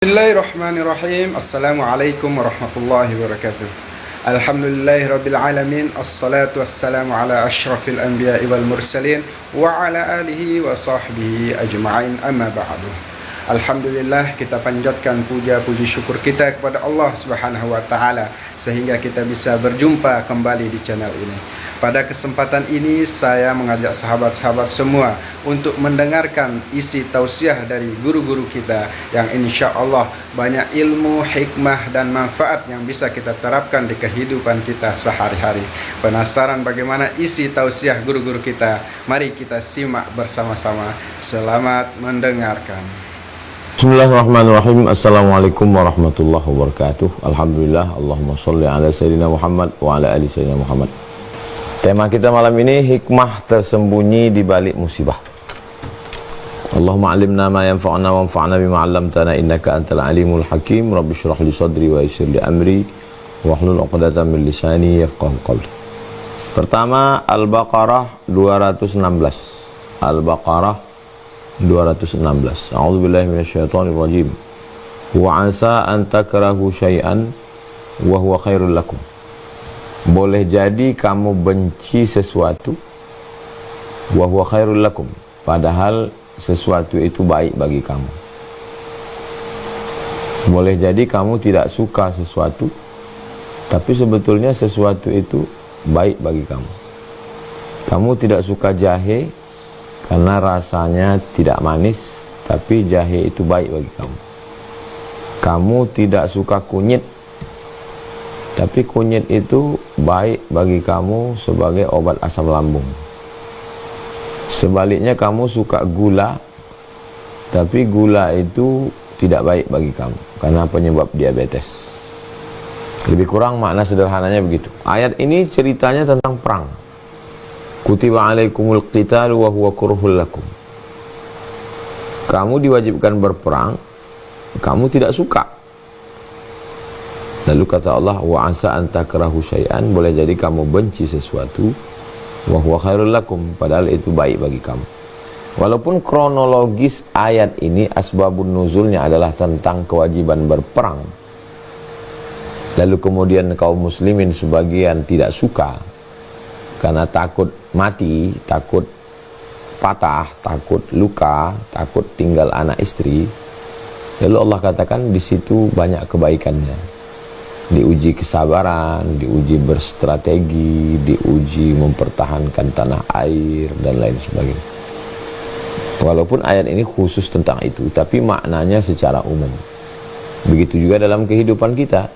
Bismillahirrahmanirrahim. Assalamualaikum warahmatullahi wabarakatuh. Alhamdulillahirabbil alamin. Assalatu wassalamu ala asyrafil anbiya'i wal mursalin wa ala alihi wa sahbihi ajma'in, amma ba'du. Alhamdulillah, kita panjatkan puja-puji syukur kita kepada Allah Subhanahu wa taala sehingga kita bisa berjumpa kembali di channel ini. Pada kesempatan ini saya mengajak sahabat-sahabat semua untuk mendengarkan isi tausiah dari guru-guru kita yang insya Allah banyak ilmu, hikmah dan manfaat yang bisa kita terapkan di kehidupan kita sehari-hari. Penasaran bagaimana isi tausiah guru-guru kita? Mari kita simak bersama-sama. Selamat mendengarkan. Bismillahirrahmanirrahim. Assalamualaikum warahmatullahi wabarakatuh. Alhamdulillah, Allahumma sholli ala Sayyidina Muhammad wa ala ali Sayyidina Muhammad. Tema kita malam ini, hikmah tersembunyi di balik musibah. Allahumma alimna ma yanfa'una wa anfa'na bima 'allamtana innaka antal alimul hakim. Rabbi shrah li sadri wa yassir li amri wahlul 'uqdatam min lisani yafqahu qawli. Pertama, Al-Baqarah 216. Al-Baqarah 216. A'udzubillahi minasyaitonir rajim. Wa 'asa an takrahu syai'an wa huwa khairul lakum. Boleh jadi kamu benci sesuatu wa huwa khairul lakum, padahal sesuatu itu baik bagi kamu. Boleh jadi kamu tidak suka sesuatu, tapi sebetulnya sesuatu itu baik bagi kamu. Kamu tidak suka jahe karena rasanya tidak manis, tapi jahe itu baik bagi kamu. Kamu tidak suka kunyit, tapi kunyit itu baik bagi kamu sebagai obat asam lambung. Sebaliknya kamu suka gula, tapi gula itu tidak baik bagi kamu karena penyebab diabetes. Lebih kurang makna sederhananya begitu. Ayat ini ceritanya tentang perang. Kutiba alaikumul qitalu wa huwa kurhul lakum. Kamu diwajibkan berperang, kamu tidak suka. Lalu kata Allah, wa asa an takrahu syai'an, boleh jadi kamu benci sesuatu, wa huwa khairul lakum, padahal itu baik bagi kamu. Walaupun kronologis ayat ini asbabun nuzulnya adalah tentang kewajiban berperang, lalu kemudian kaum muslimin sebagian tidak suka karena takut mati, takut patah, takut luka, takut tinggal anak istri. Lalu Allah katakan di situ banyak kebaikannya. Diuji kesabaran, diuji berstrategi, diuji mempertahankan tanah air, dan lain sebagainya. Walaupun ayat ini khusus tentang itu, tapi maknanya secara umum. Begitu juga dalam kehidupan kita.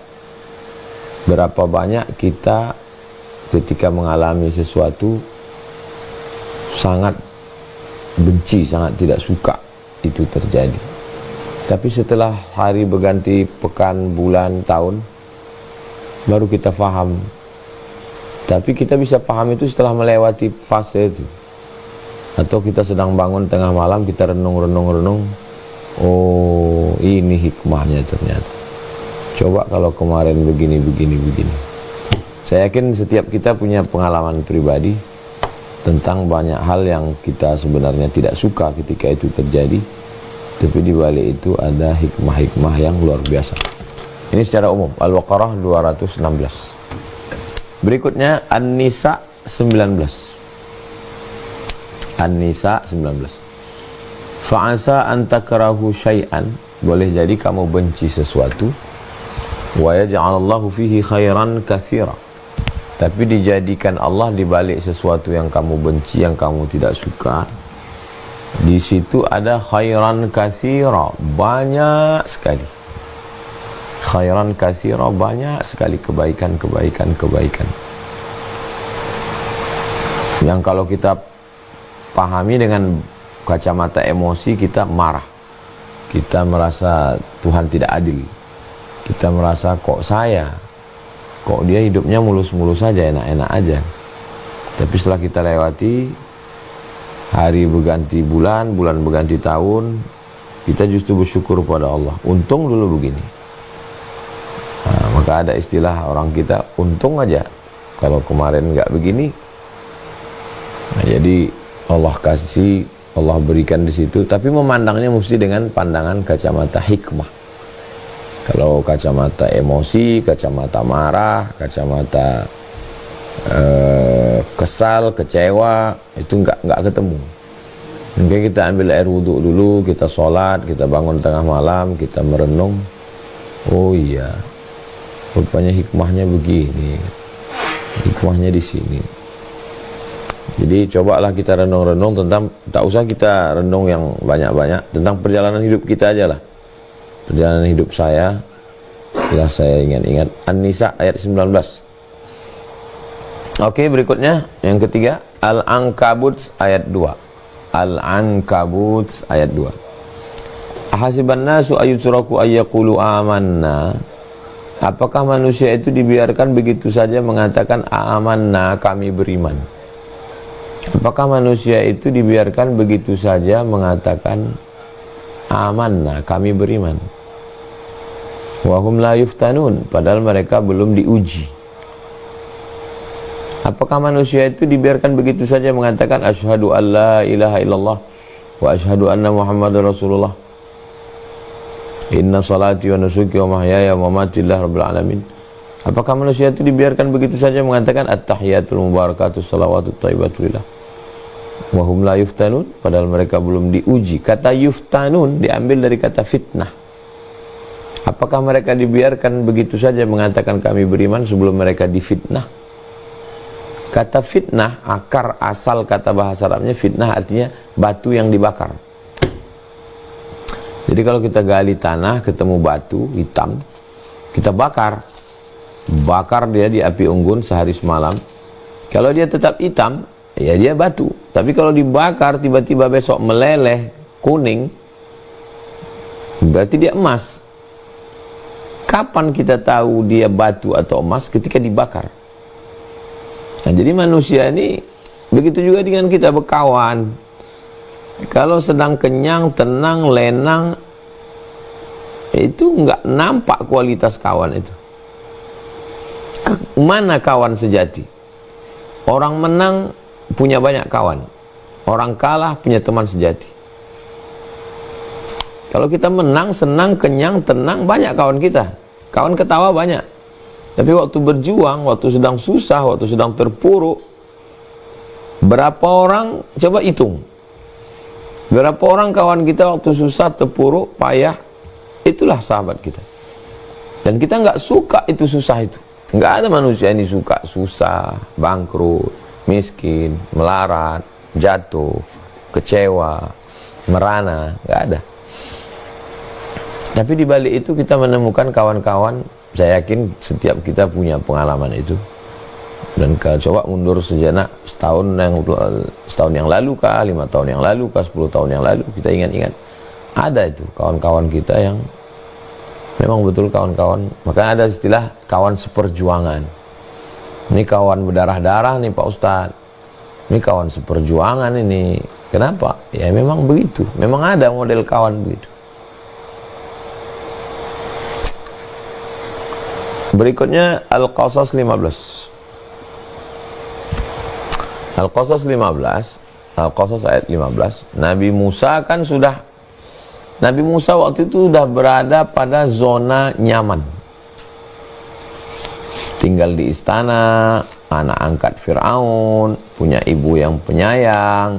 Berapa banyak kita ketika mengalami sesuatu sangat benci, sangat tidak suka itu terjadi. Tapi setelah hari berganti, pekan, bulan, tahun, baru kita paham. Tapi kita bisa paham itu setelah melewati fase itu. Atau kita sedang bangun tengah malam, kita renung. Oh, ini hikmahnya ternyata. Coba kalau kemarin begini. Saya yakin setiap kita punya pengalaman pribadi tentang banyak hal yang kita sebenarnya tidak suka ketika itu terjadi. Tapi di balik itu ada hikmah-hikmah yang luar biasa. Ini secara umum. Al-Baqarah 216. Berikutnya An-Nisa 19. An-Nisa 19. Fa'asa an takrahu syai'an, boleh jadi kamu benci sesuatu, wa yaj'alallahu fihi khairan katsira, tapi dijadikan Allah di balik sesuatu yang kamu benci, yang kamu tidak suka, di situ ada khairan katsira, banyak sekali. Khairan katsira, banyak sekali kebaikan. Yang kalau kita pahami dengan kacamata emosi, kita marah. Kita merasa Tuhan tidak adil. Kita merasa kok dia hidupnya mulus-mulus saja, enak-enak aja. Tapi setelah kita lewati hari berganti bulan, bulan berganti tahun, kita justru bersyukur pada Allah. Untung dulu begini. Nah, maka ada istilah orang kita, untung aja kalau kemarin nggak begini. Nah, jadi Allah kasih, Allah berikan di situ, tapi memandangnya mesti dengan pandangan kacamata hikmah. Kalau kacamata emosi, kacamata marah, kacamata kesal, kecewa, itu nggak ketemu. Mungkin kita ambil air wudhu dulu, kita sholat, kita bangun tengah malam, kita merenung. Oh iya, rupanya hikmahnya begini, hikmahnya di sini. Jadi cobalah kita renung-renung tentang, tak usah kita renung yang banyak-banyak, tentang perjalanan hidup kita aja lah. Perjalanan hidup saya, setelah saya ingat-ingat. An-Nisa ayat 19. Oke, berikutnya yang ketiga, Al-Ankabut ayat 2. Al-Ankabut ayat 2. Ahasiban nasu ayyutraku ayyaqulu amanna. Apakah manusia itu dibiarkan begitu saja mengatakan amanna, kami beriman? Apakah manusia itu dibiarkan begitu saja mengatakan amanna, kami beriman? Wahum la yuftanun, padahal mereka belum diuji. Apakah manusia itu dibiarkan begitu saja mengatakan asyhadu alla ilaha illallah wa asyhadu anna muhammadar rasulullah, inna salati wa nusuki wa mahyaya wa mamati lillahi rabbil alamin? Apakah manusia itu dibiarkan begitu saja mengatakan at-tahiyatul mubarakatuh salawatut thayyibatu lillah wa hum la yuftanun, padahal mereka belum diuji. Kata yuftanun diambil dari kata fitnah. Apakah mereka dibiarkan begitu saja mengatakan kami beriman sebelum mereka difitnah? Kata fitnah, akar asal kata bahasa Arabnya fitnah artinya batu yang dibakar. Jadi kalau kita gali tanah, ketemu batu hitam, kita bakar. Bakar dia di api unggun sehari semalam. Kalau dia tetap hitam, ya dia batu. Tapi kalau dibakar tiba-tiba besok meleleh kuning, berarti dia emas. Kapan kita tahu dia batu atau emas? Ketika dibakar. Nah, jadi manusia ini begitu juga dengan kita berkawan. Kalau sedang kenyang, tenang, lenang, itu nggak nampak kualitas kawan itu. Mana kawan sejati? Orang menang punya banyak kawan, orang kalah punya teman sejati. Kalau kita menang, senang, kenyang, tenang, banyak kawan kita, kawan ketawa banyak. Tapi waktu berjuang, waktu sedang susah, waktu sedang terpuruk, berapa orang, coba hitung, berapa orang kawan kita waktu susah, terpuruk, payah, itulah sahabat kita. Dan kita nggak suka itu susah itu. Nggak ada manusia ini suka susah, bangkrut, miskin, melarat, jatuh, kecewa, merana, nggak ada. Tapi di balik itu kita menemukan kawan-kawan. Saya yakin setiap kita punya pengalaman itu. Dan kalau coba mundur sejenak, setahun yang lalu kah, 5 tahun yang lalu kah, 10 tahun yang lalu, kita ingat-ingat. Ada itu kawan-kawan kita yang memang betul kawan-kawan. Makanya ada istilah kawan seperjuangan. Ini kawan berdarah-darah nih Pak Ustadz. Ini kawan seperjuangan ini. Kenapa? Ya memang begitu. Memang ada model kawan begitu. Berikutnya Al-Qasas 15. Al-Qasas 15, Al-Qasas ayat 15. Nabi Musa waktu itu sudah berada pada zona nyaman. Tinggal di istana, anak angkat Fir'aun, punya ibu yang penyayang.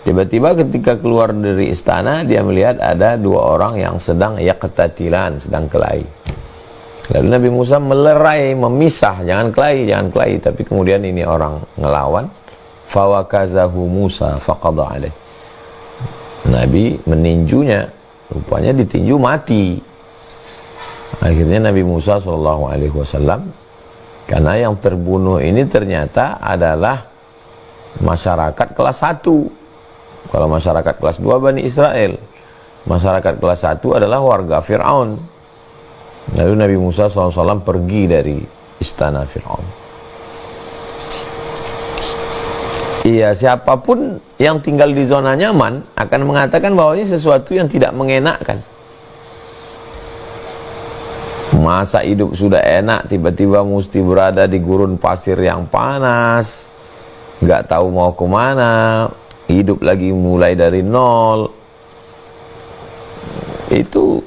Tiba-tiba ketika keluar dari istana, dia melihat ada 2 orang yang sedang yaqtatilan, sedang kelahi. Lalu Nabi Musa melerai, memisah, jangan kelahi, tapi kemudian ini orang ngelawan. Fawakazahu Musa faqada alaih. Nabi meninjunya, rupanya ditinju mati. Akhirnya Nabi Musa SAW, karena yang terbunuh ini ternyata adalah masyarakat kelas 1. Kalau masyarakat kelas 2 Bani Israel, masyarakat kelas 1 adalah warga Fir'aun. Lalu Nabi Musa SAW pergi dari istana Fir'aun. Iya, siapapun yang tinggal di zona nyaman akan mengatakan bahwa ini sesuatu yang tidak mengenakkan. Masa hidup sudah enak, tiba-tiba mesti berada di gurun pasir yang panas, nggak tahu mau kemana, hidup lagi mulai dari nol. Itu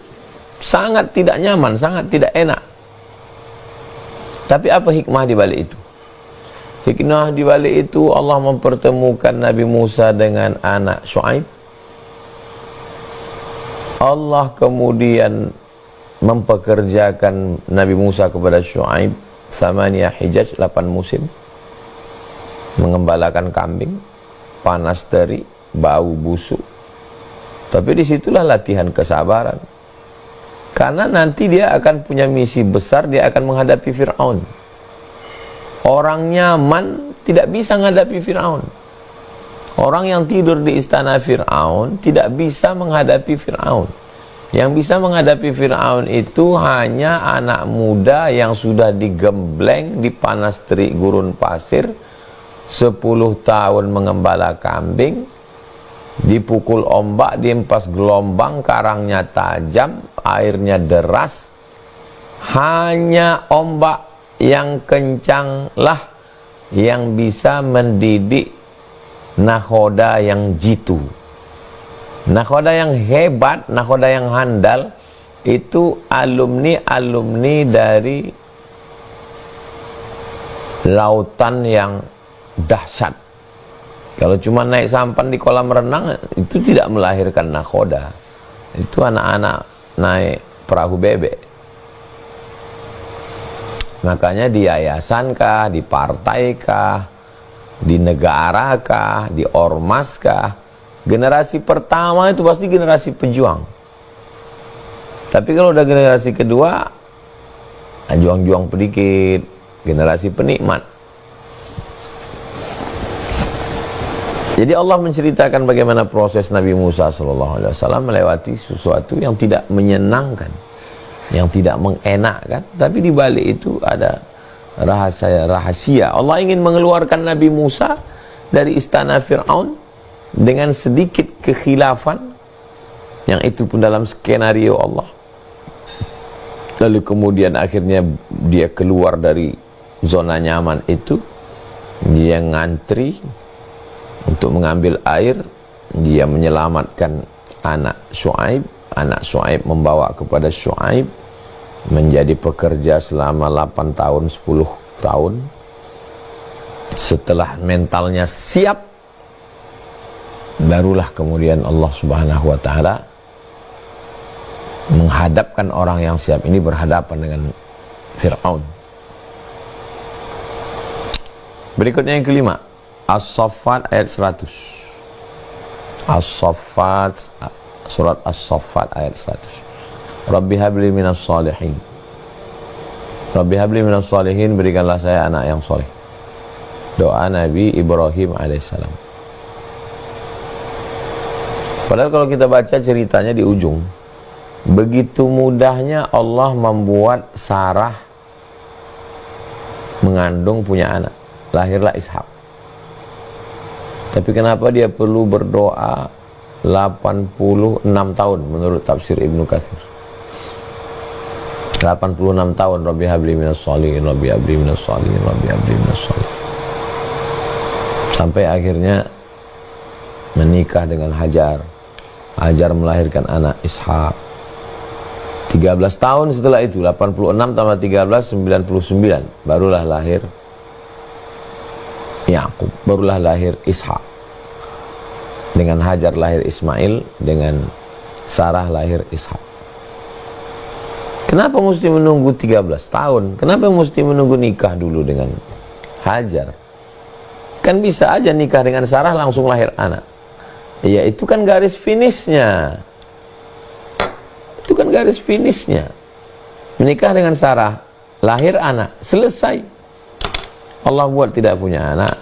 sangat tidak nyaman, sangat tidak enak. Tapi apa hikmah di balik itu? Hikmah di balik itu Allah mempertemukan Nabi Musa dengan anak Syuaib. Allah kemudian mempekerjakan Nabi Musa kepada Syuaib Samaniyah Hijaj, 8 musim, mengembalakan kambing, panas terik, bau busuk. Tapi disitulah latihan kesabaran, karena nanti dia akan punya misi besar, dia akan menghadapi Fir'aun. Orang nyaman tidak bisa menghadapi Fir'aun. Orang yang tidur di istana Fir'aun tidak bisa menghadapi Fir'aun. Yang bisa menghadapi Fir'aun itu hanya anak muda yang sudah digembleng di panas terik gurun pasir, 10 tahun mengembala kambing, dipukul ombak, diempas gelombang, karangnya tajam, airnya deras. Hanya ombak yang kencanglah yang bisa mendidik nakhoda yang jitu. Nakhoda yang hebat, nakhoda yang handal, itu alumni dari lautan yang dahsyat. Kalau cuma naik sampan di kolam renang, itu tidak melahirkan nakhoda. Itu anak-anak naik perahu bebek. Makanya di yayasan kah, di partai kah, di negara kah, di ormas kah, generasi pertama itu pasti generasi pejuang. Tapi kalau udah generasi kedua, juang-juang pedikit, generasi penikmat. Jadi Allah menceritakan bagaimana proses Nabi Musa SAW melewati sesuatu yang tidak menyenangkan, yang tidak mengenakkan, tapi di balik itu ada rahasia. Allah ingin mengeluarkan Nabi Musa dari istana Fir'aun dengan sedikit kekhilafan, yang itu pun dalam skenario Allah. Lalu kemudian akhirnya dia keluar dari zona nyaman itu, dia ngantri untuk mengambil air, dia menyelamatkan anak Syuaib membawa kepada Syuaib, menjadi pekerja selama 8 tahun, 10 tahun. Setelah mentalnya siap, barulah kemudian Allah Subhanahu wa ta'ala menghadapkan orang yang siap ini berhadapan dengan Fir'aun. Berikutnya yang kelima, As-Saffat ayat 100. As-Saffat, surat As-Saffat ayat 100. Rabbi habli minas salihin. Rabbi habli minas salihin, berikanlah saya anak yang soleh. Doa Nabi Ibrahim alaihissalam. Padahal kalau kita baca ceritanya di ujung, begitu mudahnya Allah membuat Sarah mengandung punya anak, lahirlah Ishak. Tapi kenapa dia perlu berdoa 86 tahun menurut tafsir Ibnu Katsir? 86 tahun, Rabbi habli minas sholihin, Rabbi habli minas sholihin, Rabbi habli minas sholihin. Sampai akhirnya menikah dengan Hajar. Hajar melahirkan anak Ishak. 13 tahun setelah itu, 86 tambah 13, 99, barulah lahir Yakub, barulah lahir Ishak. Dengan Hajar lahir Ismail, dengan Sarah lahir Ishak. Kenapa mesti menunggu 13 tahun? Kenapa mesti menunggu nikah dulu dengan Hajar? Kan bisa aja nikah dengan Sarah langsung lahir anak. Ya itu kan garis finishnya. Itu kan garis finishnya. Menikah dengan Sarah, lahir anak, selesai. Allah buat tidak punya anak,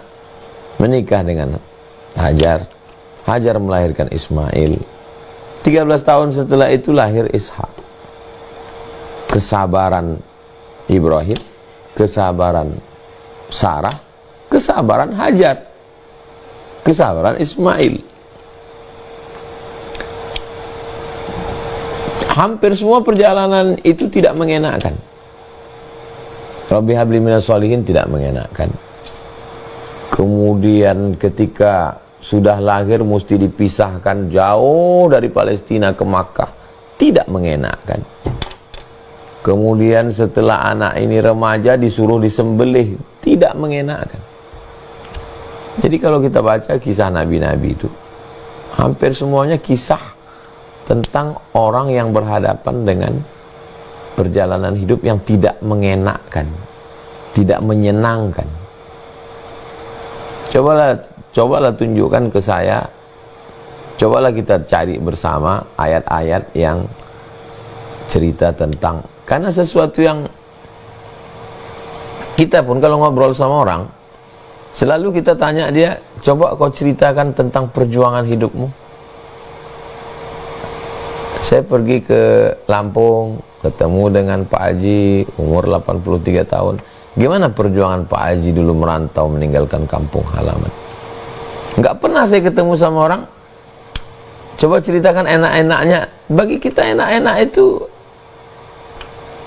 menikah dengan Hajar. Hajar melahirkan Ismail. 13 tahun setelah itu lahir Ishak. Kesabaran Ibrahim, kesabaran Sarah, kesabaran Hajar, kesabaran Ismail. Hampir semua perjalanan itu tidak mengenakkan. Rabbi habli minas sholihin tidak mengenakkan. Kemudian ketika sudah lahir mesti dipisahkan jauh dari Palestina ke Makkah, tidak mengenakan. Kemudian setelah anak ini remaja disuruh disembelih, tidak mengenakan. Jadi kalau kita baca kisah nabi-nabi itu, hampir semuanya kisah tentang orang yang berhadapan dengan perjalanan hidup yang tidak mengenakan, tidak menyenangkan. Cobalah tunjukkan ke saya, cobalah kita cari bersama ayat-ayat yang cerita tentang, karena sesuatu yang kita pun kalau ngobrol sama orang, selalu kita tanya dia, coba kau ceritakan tentang perjuangan hidupmu. Saya pergi ke Lampung, ketemu dengan Pak Haji, umur 83 tahun. Gimana perjuangan Pak Haji dulu merantau meninggalkan kampung halaman? Nggak pernah saya ketemu sama orang, coba ceritakan enak-enaknya. Bagi kita enak-enak itu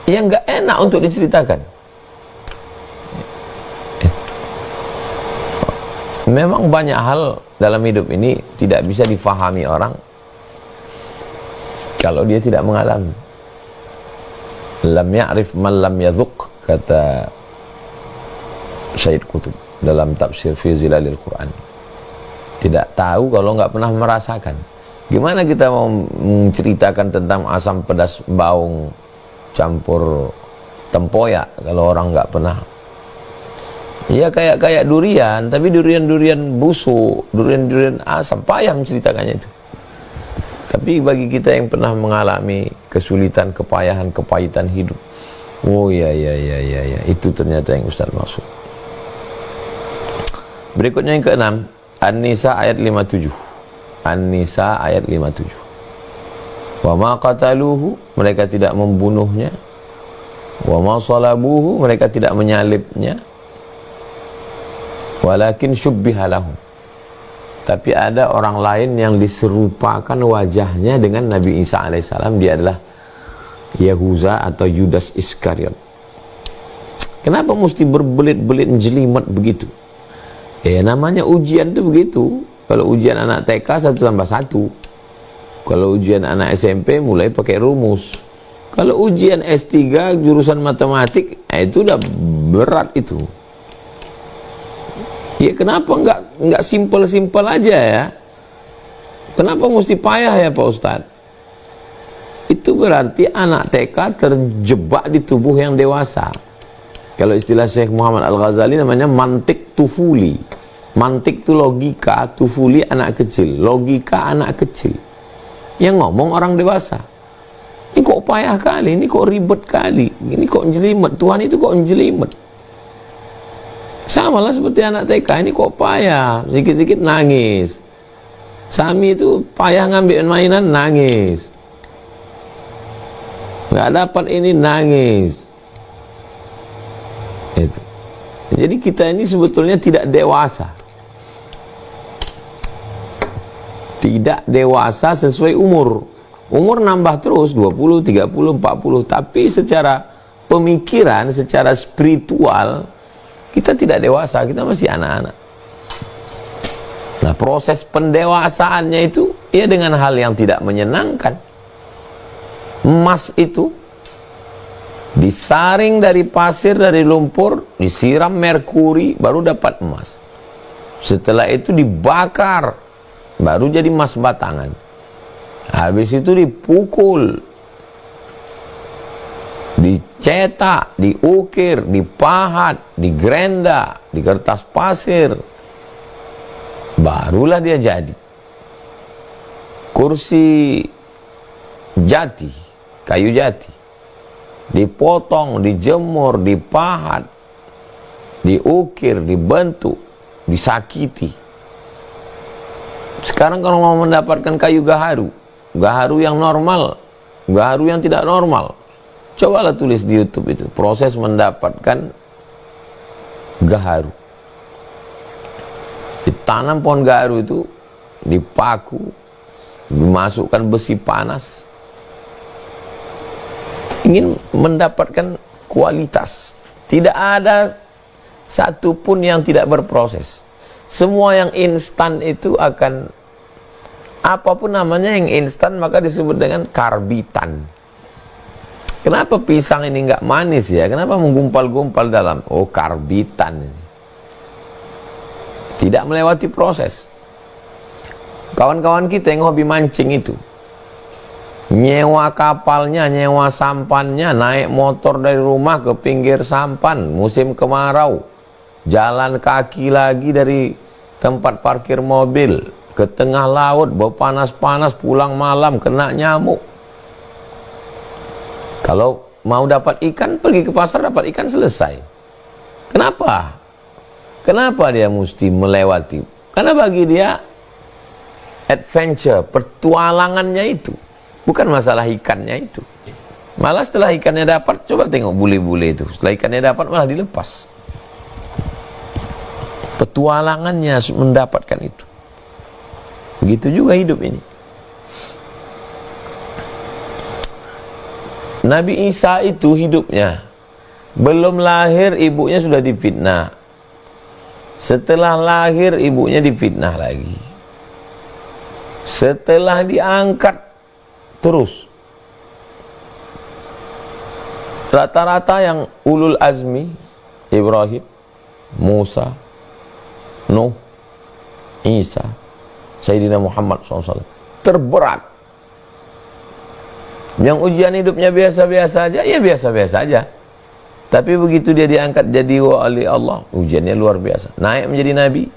yang nggak enak untuk diceritakan. Memang banyak hal dalam hidup ini tidak bisa difahami orang kalau dia tidak mengalami. Lam ya'rif man lam yadhuq, kata Syed Qutb dalam tafsir fi zilalil Quran. Tidak tahu kalau nggak pernah merasakan. Gimana kita mau menceritakan tentang asam pedas baung campur tempoyak kalau orang nggak pernah? Ya kayak durian, tapi durian busuk, durian asam, payah menceritakannya itu. Tapi bagi kita yang pernah mengalami kesulitan, kepayahan, kepahitan hidup, oh ya, itu ternyata yang Ustaz maksud. Berikutnya yang keenam, An-Nisa ayat 57. An-Nisa ayat 57. Wa ma qataluhu, mereka tidak membunuhnya. Wa ma salabuhu, mereka tidak menyalibnya. Walakin syubbiha lahum, tapi ada orang lain yang diserupakan wajahnya dengan Nabi Isa alaihissalam. Dia adalah Yahuza atau Yudas Iskariot. Kenapa mesti berbelit-belit jelimet begitu? Namanya ujian itu begitu. Kalau ujian anak TK 1+1, kalau ujian anak SMP mulai pakai rumus. Kalau ujian S3 jurusan matematik, itu udah berat itu. Ya kenapa enggak simpel-simpel aja ya? Kenapa mesti payah ya Pak Ustadz? Itu berarti anak TK terjebak di tubuh yang dewasa. Kalau istilah Syekh Muhammad Al-Ghazali namanya mantik tufuli. Mantik itu logika, tufuli anak kecil. Logika anak kecil. Yang ngomong orang dewasa. Ini kok payah kali, ini kok ribet kali, ini kok jelimet, Tuhan itu kok jelimet. Sama lah seperti anak TK, ini kok payah, sedikit-sedikit nangis. Sami itu payah ngambil mainan, nangis. Nggak dapat ini, nangis. Itu. Jadi kita ini sebetulnya tidak dewasa. Tidak dewasa sesuai umur. Umur nambah terus, 20, 30, 40. Tapi secara pemikiran, secara spiritual, kita tidak dewasa, kita masih anak-anak. Nah, proses pendewasaannya itu ya dengan hal yang tidak menyenangkan. Emas itu disaring dari pasir, dari lumpur, disiram merkuri, baru dapat emas. Setelah itu dibakar, baru jadi emas batangan. Habis itu dipukul, dicetak, diukir, dipahat, digrenda, di kertas pasir, barulah dia jadi. Kursi jati, kayu jati, dipotong, dijemur, dipahat, diukir, dibentuk, disakiti. Sekarang kalau mau mendapatkan kayu gaharu, gaharu yang normal, gaharu yang tidak normal, cobalah tulis di YouTube itu proses mendapatkan gaharu. Ditanam pohon gaharu itu, dipaku, dimasukkan besi panas, ingin mendapatkan kualitas. Tidak ada satupun yang tidak berproses. Semua yang instan itu akan Apapun namanya yang instan maka disebut dengan karbitan. Kenapa pisang ini nggak manis ya? Kenapa menggumpal-gumpal dalam? Oh, karbitan. Tidak melewati proses. Kawan-kawan kita yang hobi mancing itu, nyewa kapalnya, nyewa sampannya, naik motor dari rumah ke pinggir sampan, musim kemarau, jalan kaki lagi dari tempat parkir mobil ke tengah laut, bau panas-panas, pulang malam, kena nyamuk. Kalau mau dapat ikan, pergi ke pasar dapat ikan, selesai. Kenapa? Kenapa dia mesti melewati? Karena bagi dia adventure, petualangannya itu, bukan masalah ikannya itu. Malah setelah ikannya dapat, coba tengok bule-bule itu, setelah ikannya dapat malah dilepas. Petualangannya mendapatkan itu. Begitu juga hidup ini. Nabi Isa itu hidupnya belum lahir ibunya sudah difitnah. Setelah lahir ibunya difitnah lagi. Setelah diangkat terus. Rata-rata yang ulul azmi, Ibrahim, Musa, Nuh, Isa, Sayyidina Muhammad SAW, terberat. Yang ujian hidupnya biasa-biasa aja, ya biasa-biasa aja. Tapi begitu dia diangkat jadi wali Allah, ujiannya luar biasa. Naik menjadi nabi,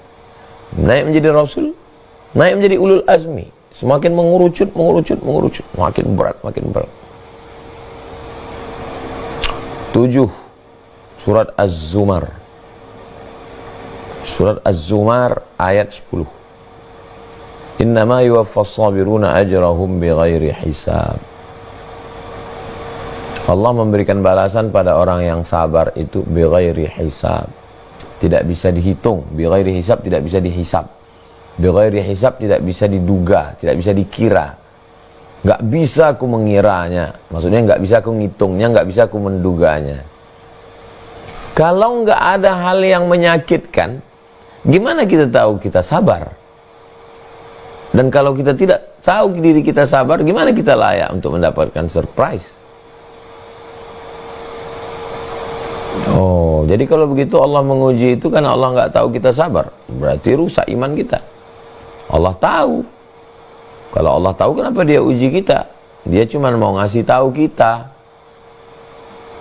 naik menjadi rasul, naik menjadi ulul azmi. Semakin mengerucut, makin berat. 7. Surat Az-Zumar. Surat Az-Zumar ayat 10. Innama yuwaffas sabiruna ajrahum bighairi hisab. Allah memberikan balasan pada orang yang sabar itu bighairi hisab. Tidak bisa dihitung. Bighairi hisab, tidak bisa dihisab. Bighairi hisab, tidak bisa diduga, tidak bisa dikira. Nggak bisa aku mengiranya. Maksudnya nggak bisa aku ngitungnya, nggak bisa aku menduganya. Kalau nggak ada hal yang menyakitkan, gimana kita tahu kita sabar? Dan kalau kita tidak tahu diri kita sabar, gimana kita layak untuk mendapatkan surprise? Oh, jadi kalau begitu Allah menguji itu karena Allah nggak tahu kita sabar, berarti rusak iman kita. Allah tahu. Kalau Allah tahu, kenapa dia uji kita? Dia cuma mau ngasih tahu kita.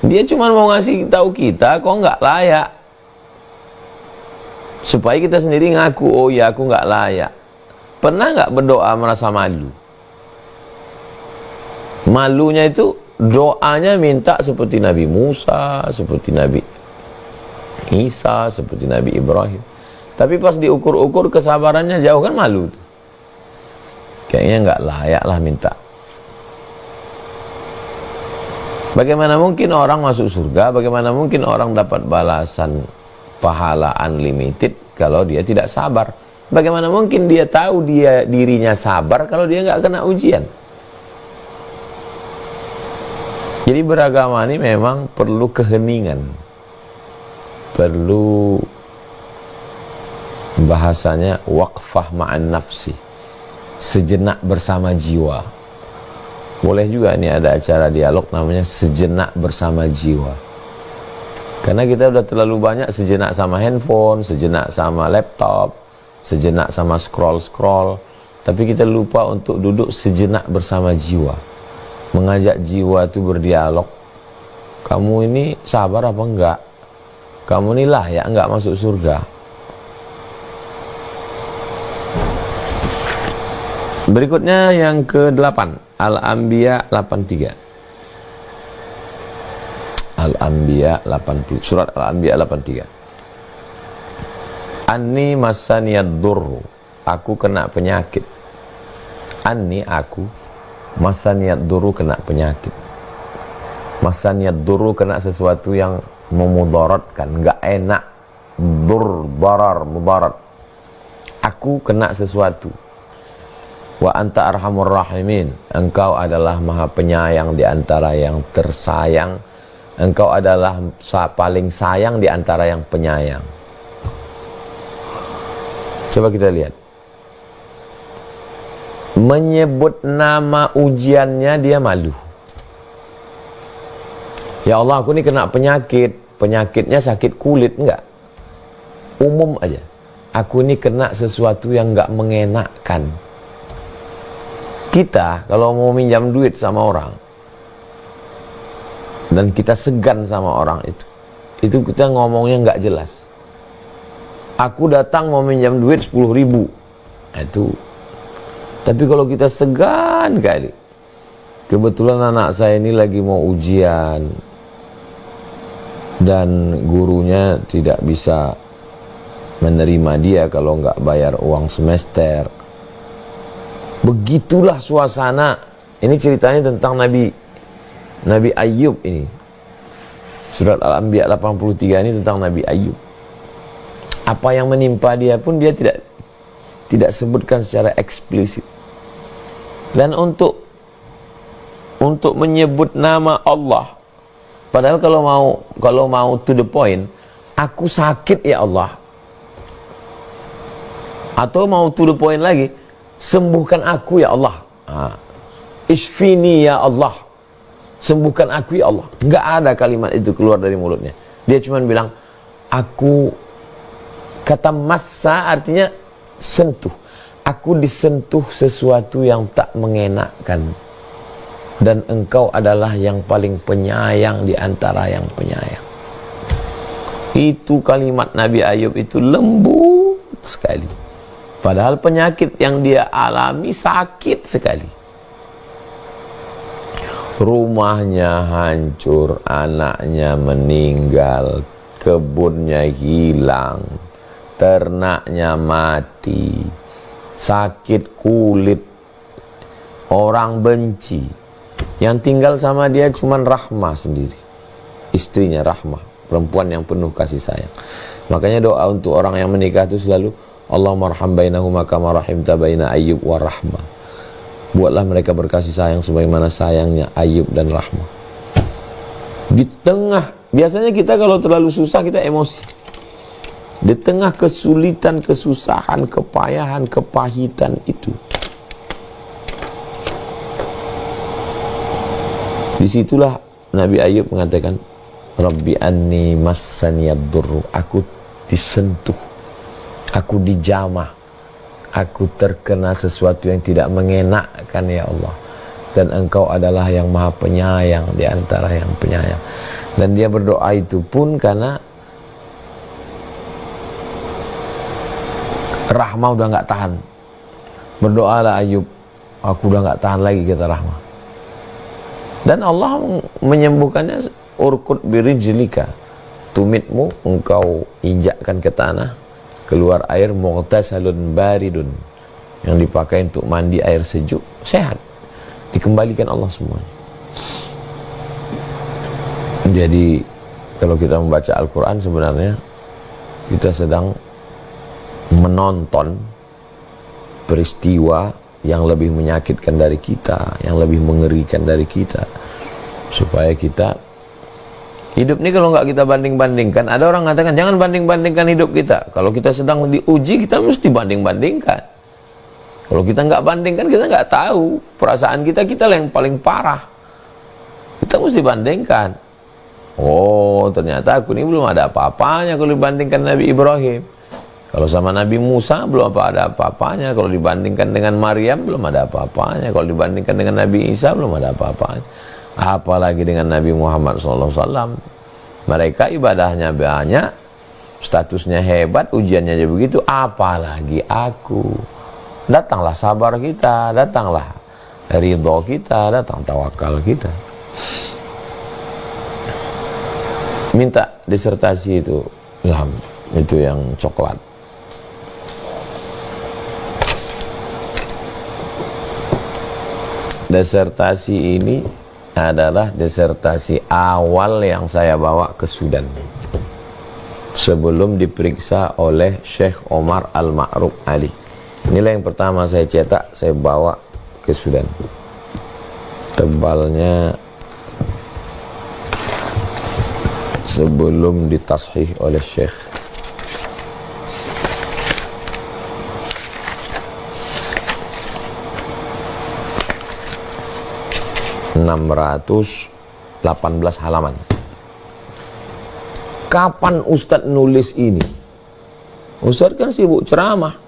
Dia cuma mau ngasih tahu kita, kok nggak layak. Supaya kita sendiri ngaku, oh ya aku nggak layak. Pernah nggak berdoa merasa malu? Malunya itu doanya minta seperti Nabi Musa, seperti Nabi Isa, seperti Nabi Ibrahim. Tapi pas diukur-ukur kesabarannya jauh, kan malu tuh. Kayaknya nggak layak lah minta. Bagaimana mungkin orang masuk surga? Bagaimana mungkin orang dapat balasan pahala unlimited kalau dia tidak sabar? Bagaimana mungkin dia tahu dirinya sabar kalau dia nggak kena ujian? Jadi beragama ini memang perlu keheningan, perlu bahasanya waqfah ma'an nafsi, sejenak bersama jiwa. Boleh juga ini ada acara dialog namanya sejenak bersama jiwa. Karena kita udah terlalu banyak sejenak sama handphone, sejenak sama laptop, sejenak sama scroll-scroll, tapi kita lupa untuk duduk sejenak bersama jiwa. Mengajak jiwa itu berdialog. Kamu ini sabar apa enggak? Kamu ini layak enggak masuk surga? Berikutnya yang ke-8, Al-Anbiya 83. Al-Anbiya 80, surat Al-Anbiya 83. Anni masaniyad durru, aku kena penyakit. Anni, aku, masaniyad durru, kena penyakit. Masaniyad durru, kena sesuatu yang memudaratkan, enggak enak. Dur, darar, mudarat. Aku kena sesuatu. Wa anta arhamur rahimin, engkau adalah maha penyayang di antara yang tersayang. Engkau adalah paling sayang di antara yang penyayang. Coba kita lihat. menyebut nama ujiannya dia malu. Ya Allah, aku ini kena penyakit. Penyakitnya sakit kulit, enggak. Umum aja. Aku ini kena sesuatu yang enggak mengenakkan. Kita kalau mau minjam duit sama orang dan kita segan sama orang itu kita ngomongnya enggak jelas. Aku datang mau minjam duit 10.000. Itu. Tapi kalau kita segan kali, kebetulan anak saya ini lagi mau ujian dan gurunya tidak bisa menerima dia kalau nggak bayar uang semester. Begitulah suasana. Ini ceritanya tentang Nabi Ayub ini. Surat Al-Anbiya 83 ini tentang Nabi Ayub. Apa yang menimpa dia pun dia tidak sebutkan secara eksplisit. Dan untuk menyebut nama Allah, padahal kalau mau to the point, aku sakit ya Allah. Atau mau to the point lagi, sembuhkan aku ya Allah. Isfini ya Allah. Sembuhkan aku ya Allah. Enggak ada kalimat itu keluar dari mulutnya. Dia cuma bilang, kata massa artinya sentuh. Aku disentuh sesuatu yang tak mengenakkan. Dan engkau adalah yang paling penyayang di antara yang penyayang. Itu kalimat Nabi Ayub itu lembut sekali. Padahal penyakit yang dia alami sakit sekali. Rumahnya hancur, anaknya meninggal, kebunnya hilang, ternaknya mati, sakit kulit, orang benci. Yang tinggal sama dia cuma Rahmah sendiri, istrinya Rahmah, perempuan yang penuh kasih sayang. Makanya doa untuk orang yang menikah itu selalu Allahumma arham bainahuma kama rahimta baina Ayyub wa Rahmah. Buatlah mereka berkasih sayang sebagaimana sayangnya Ayub dan Rahmah. Di tengah, biasanya kita kalau terlalu susah kita emosi. Di tengah kesulitan, kesusahan, kepayahan, kepahitan itu, disitulah Nabi Ayub mengatakan, Rabbi anni massaniyad durru, aku disentuh, aku dijamah, aku terkena sesuatu yang tidak mengenakkan ya Allah. Dan engkau adalah yang maha penyayang di antara yang penyayang. Dan dia berdoa itu pun karena Rahmah udah gak tahan. Berdoalah Ayub, aku udah gak tahan lagi, kata Rahmah. Dan Allah menyembuhkannya. Urkut birijlika, tumitmu engkau injakkan ke tanah, keluar air mughtasalun baridun, yang dipakai untuk mandi air sejuk, sehat, dikembalikan Allah semuanya. Jadi kalau kita membaca Al-Quran sebenarnya kita sedang menonton peristiwa yang lebih menyakitkan dari kita, yang lebih mengerikan dari kita, supaya kita hidup ini kalau nggak kita banding-bandingkan. Ada orang mengatakan jangan banding-bandingkan hidup kita. Kalau kita sedang diuji, kita mesti banding-bandingkan. Kalau kita nggak bandingkan, kita nggak tahu perasaan kita lah yang paling parah. Kita mesti bandingkan. Oh, ternyata aku ini belum ada apa-apanya kalau dibandingkan Nabi Ibrahim. Kalau sama Nabi Musa belum ada apa-apanya. Kalau dibandingkan dengan Maryam belum ada apa-apanya. Kalau dibandingkan dengan Nabi Isa belum ada apa-apanya. Apalagi dengan Nabi Muhammad SAW. Mereka ibadahnya banyak, statusnya hebat, ujiannya aja begitu. Apalagi aku. Datanglah sabar kita, datanglah ridho kita, datang tawakal kita. Minta disertasi itu, ilham, itu yang coklat. Disertasi ini adalah disertasi awal yang saya bawa ke Sudan sebelum diperiksa oleh Syekh Omar Al-Ma'ruf Ali. Inilah yang pertama saya cetak, saya bawa ke Sudan. Tebalnya sebelum ditashih oleh Syekh. 618 halaman. Kapan Ustadz nulis ini? Ustadz kan sibuk ceramah.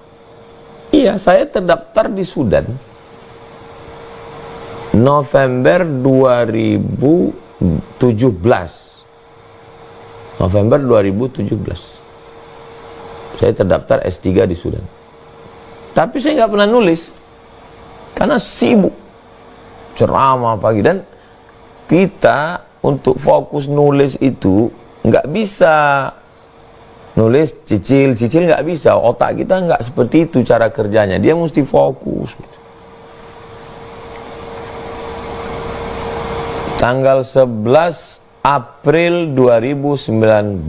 Iya, saya terdaftar di Sudan November 2017. November 2017. Saya terdaftar S3 di Sudan. Tapi saya nggak pernah nulis karena sibuk ceramah pagi, dan kita untuk fokus nulis itu nggak bisa nulis cicil nggak bisa, otak kita nggak seperti itu cara kerjanya, dia mesti fokus gitu. Tanggal 11 April 2019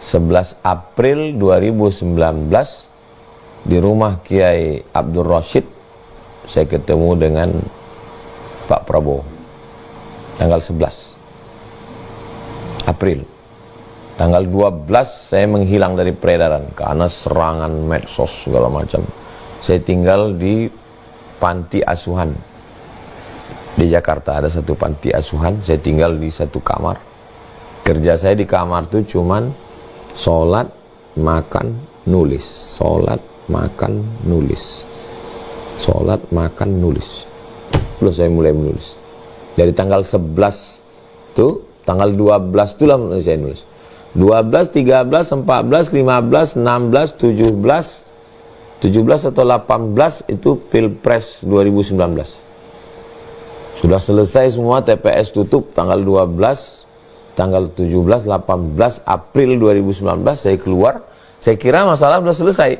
11 April 2019 di rumah Kiai Abdul Rashid saya ketemu dengan Pak Prabowo tanggal 11 April. Tanggal 12 saya menghilang dari peredaran karena serangan medsos segala macam. Saya tinggal di panti asuhan di Jakarta, ada satu panti asuhan. Saya tinggal di satu kamar. Kerja saya di kamar itu cuman sholat, makan, nulis. Sholat, makan, nulis. Sholat, makan, nulis. Terus saya mulai menulis. Dari tanggal 11 tuh, tanggal 12 itulah saya nulis. 12, 13, 14, 15, 16, 17 atau 18 itu Pilpres 2019. Sudah selesai semua, TPS tutup tanggal 12, tanggal 17, 18 April 2019 saya keluar. Saya kira masalah sudah selesai.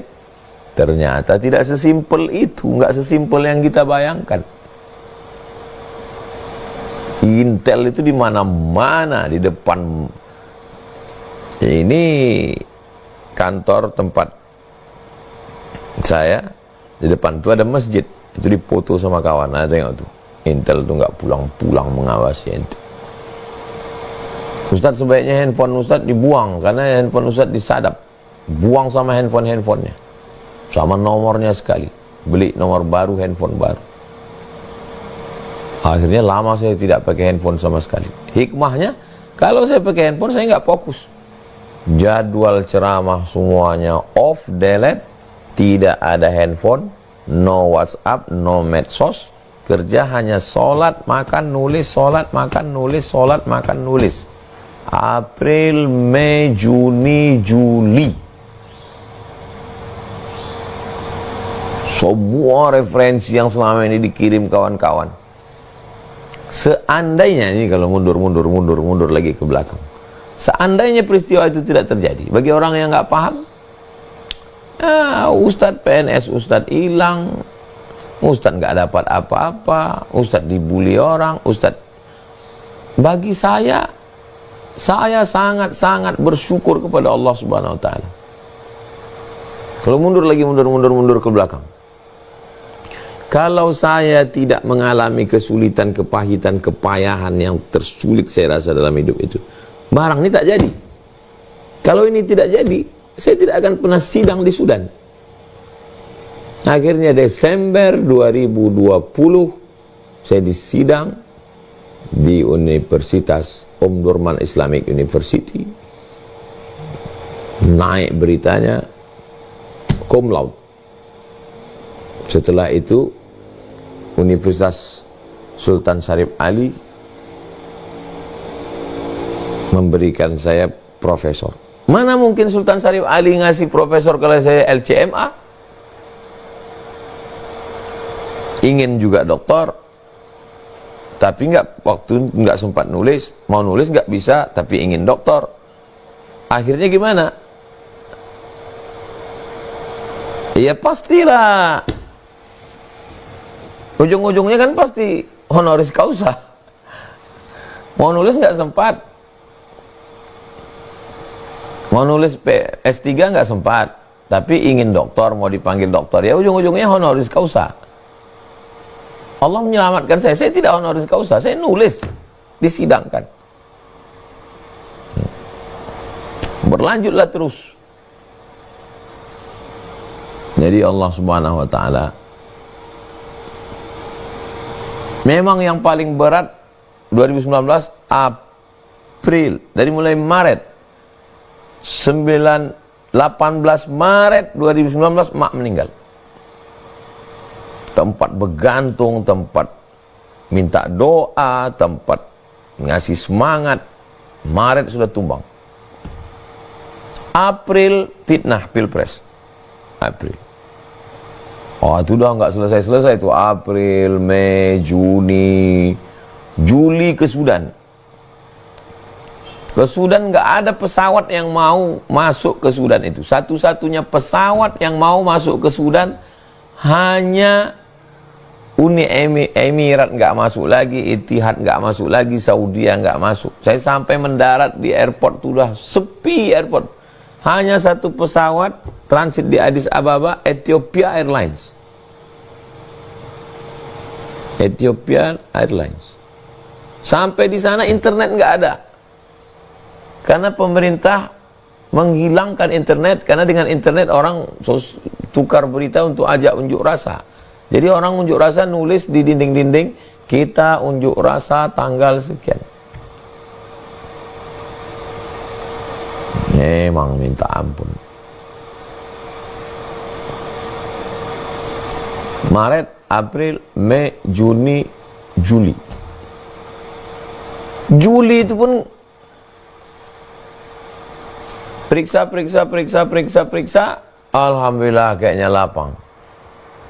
Ternyata tidak sesimpel itu, nggak sesimpel yang kita bayangkan. Intel itu di mana-mana, di depan. Ini kantor tempat saya, di depan itu ada masjid. Itu dipoto sama kawan. Nah, tengok tuh. Intel tuh nggak pulang-pulang mengawasi itu. Ustadz sebaiknya handphone Ustadz dibuang karena handphone Ustadz disadap. Buang sama handphonenya. Sama nomornya sekali. Beli nomor baru, handphone baru. Akhirnya lama saya tidak pakai handphone sama sekali. Hikmahnya, kalau saya pakai handphone saya nggak fokus. Jadwal ceramah semuanya off, delete, tidak ada handphone, no WhatsApp, no medsos, kerja hanya sholat, makan, nulis, sholat, makan, nulis, sholat, makan, nulis. April, Mei, Juni, Juli. Semua referensi yang selama ini dikirim kawan-kawan. Seandainya ini kalau mundur lagi ke belakang. Seandainya peristiwa itu tidak terjadi, bagi orang yang nggak paham, Ustadz PNS, Ustadz hilang, Ustadz nggak dapat apa-apa, Ustadz dibully orang, Ustadz. Bagi saya sangat-sangat bersyukur kepada Allah Subhanahu Wa Taala. Kalau mundur ke belakang, kalau saya tidak mengalami kesulitan, kepahitan, kepayahan yang tersulit saya rasa dalam hidup itu, barang ini tak jadi. Kalau ini tidak jadi, saya tidak akan pernah sidang di Sudan. Akhirnya Desember 2020 saya disidang di Universitas Omdurman Islamic University. Naik beritanya cum laude. Setelah itu Universitas Sultan Syarif Ali memberikan saya profesor. Mana mungkin Sultan Syarif Ali ngasih profesor kalau saya LCMA? Ingin juga doktor, tapi nggak sempat nulis. Mau nulis nggak bisa, tapi ingin doktor. Akhirnya gimana? Ya pastilah. Ujung-ujungnya kan pasti honoris causa. Mau nulis nggak sempat. Mau nulis S3 nggak sempat, tapi ingin doktor, mau dipanggil doktor, ya ujung-ujungnya honoris causa. Allah menyelamatkan saya tidak honoris causa, saya nulis, disidangkan. Berlanjutlah terus. Jadi Allah Subhanahu Wa Taala Memang yang paling berat 2019 April, dari mulai Maret 18 Maret 2019 mak meninggal. Tempat bergantung, tempat minta doa, tempat ngasih semangat, Maret sudah tumbang. April fitnah pilpres. April. Oh, itu udah nggak selesai-selesai itu. April, Mei, Juni, Juli ke Sudan. Ke Sudan nggak ada pesawat yang mau masuk ke Sudan itu. Satu-satunya pesawat yang mau masuk ke Sudan hanya Uni Emirat nggak masuk lagi, Etihad nggak masuk lagi, Saudi nggak masuk. Saya sampai mendarat di airport itu udah sepi airport. Hanya satu pesawat transit di Addis Ababa, Ethiopia Airlines. Ethiopia Airlines. Sampai di sana internet nggak ada. Karena pemerintah menghilangkan internet, karena dengan internet orang tukar berita untuk ajak unjuk rasa. Jadi orang unjuk rasa nulis di dinding-dinding, kita unjuk rasa tanggal sekian. Memang minta ampun. Maret, April, Mei, Juni, Juli. Juli itu pun periksa. Alhamdulillah kayaknya lapang.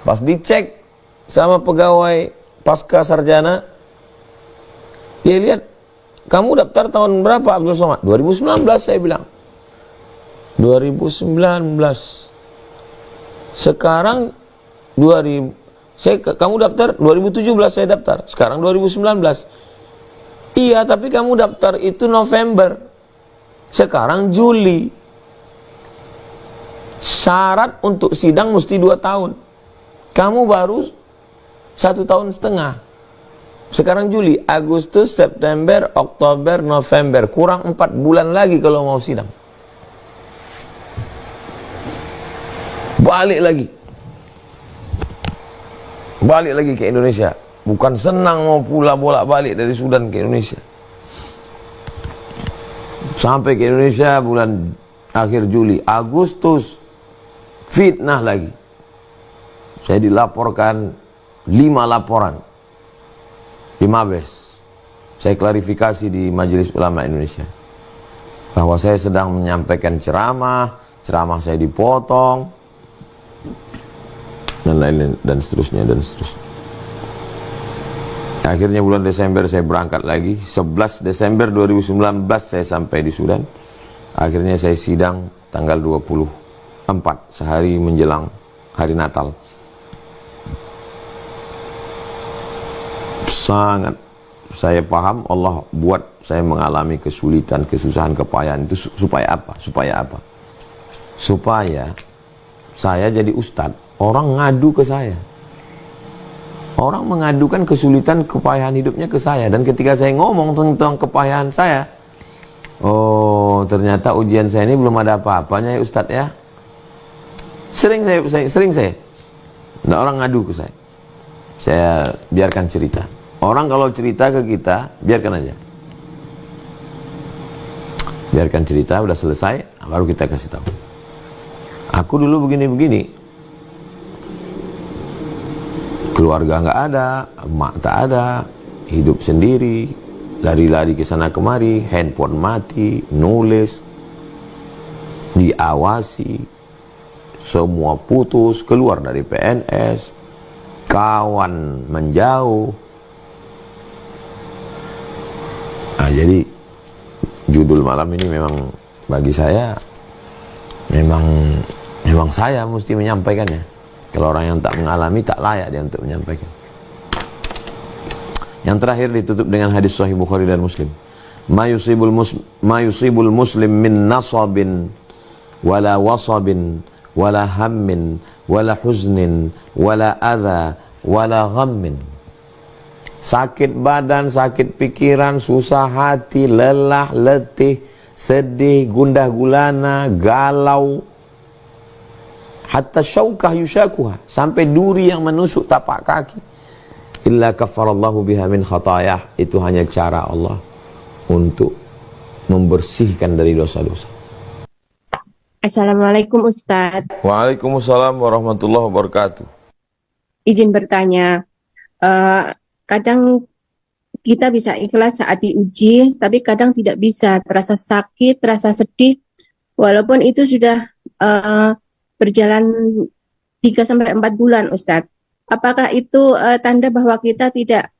Pas dicek sama pegawai pasca sarjana, dia lihat, kamu daftar tahun berapa Abdul Somad? 2019 saya bilang. 2019. Sekarang kamu daftar 2017 saya daftar. Sekarang 2019. Iya, tapi kamu daftar itu November. Sekarang Juli. Syarat untuk sidang mesti 2 tahun. Kamu baru 1,5 tahun. Sekarang Juli, Agustus, September, Oktober, November. Kurang 4 bulan lagi kalau mau sidang. Balik lagi ke Indonesia. Bukan senang mau pula bolak-balik dari Sudan ke Indonesia. Sampai ke Indonesia bulan akhir Juli. Agustus fitnah lagi. Saya dilaporkan 5 laporan di Mabes. Saya klarifikasi di Majelis Ulama Indonesia bahwa saya sedang menyampaikan ceramah saya dipotong, dan lain-lain, dan seterusnya. Akhirnya bulan Desember saya berangkat lagi. 11 Desember 2019 saya sampai di Sudan. Akhirnya saya sidang tanggal 24, sehari menjelang hari Natal. Sangat saya paham Allah buat saya mengalami kesulitan, kesusahan, kepayahan itu supaya apa? Supaya saya jadi ustadz. Orang ngadu ke saya. Orang mengadukan kesulitan, kepayahan hidupnya ke saya. Dan ketika saya ngomong tentang kepayahan saya, oh ternyata ujian saya ini belum ada apa-apanya ya Ustadz ya. Sering saya. Nah, orang ngadu ke saya. Saya biarkan cerita. Orang kalau cerita ke kita, biarkan aja. Biarkan cerita, udah selesai, baru kita kasih tahu. Aku dulu begini-begini. Keluarga nggak ada, emak tak ada, hidup sendiri, lari-lari ke sana kemari, handphone mati, nulis, diawasi, semua putus, keluar dari PNS, kawan menjauh. Nah, jadi judul malam ini memang bagi saya memang saya mesti menyampaikannya. Kalau orang yang tak mengalami, tak layak dia untuk menyampaikan. Yang terakhir ditutup dengan hadis Sahih Bukhari dan Muslim. Ma yusibul muslim min nasabin wala wasabin wala hammin wala huznin wala adha wala ghammin. Sakit badan, sakit pikiran, susah hati, lelah, letih, sedih, gundah gulana, galau, hatta syaukah yushakuha, sampai duri yang menusuk tapak kaki, illa kafarallahu biha min khatayah. Itu hanya cara Allah untuk membersihkan dari dosa-dosa. Assalamualaikum Ustadz. Waalaikumsalam warahmatullahi wabarakatuh. Izin bertanya, kadang kita bisa ikhlas saat diuji, tapi kadang tidak bisa, terasa sakit, terasa sedih, walaupun itu sudah berjalan 3-4 bulan Ustadz. Apakah itu tanda bahwa kita tidak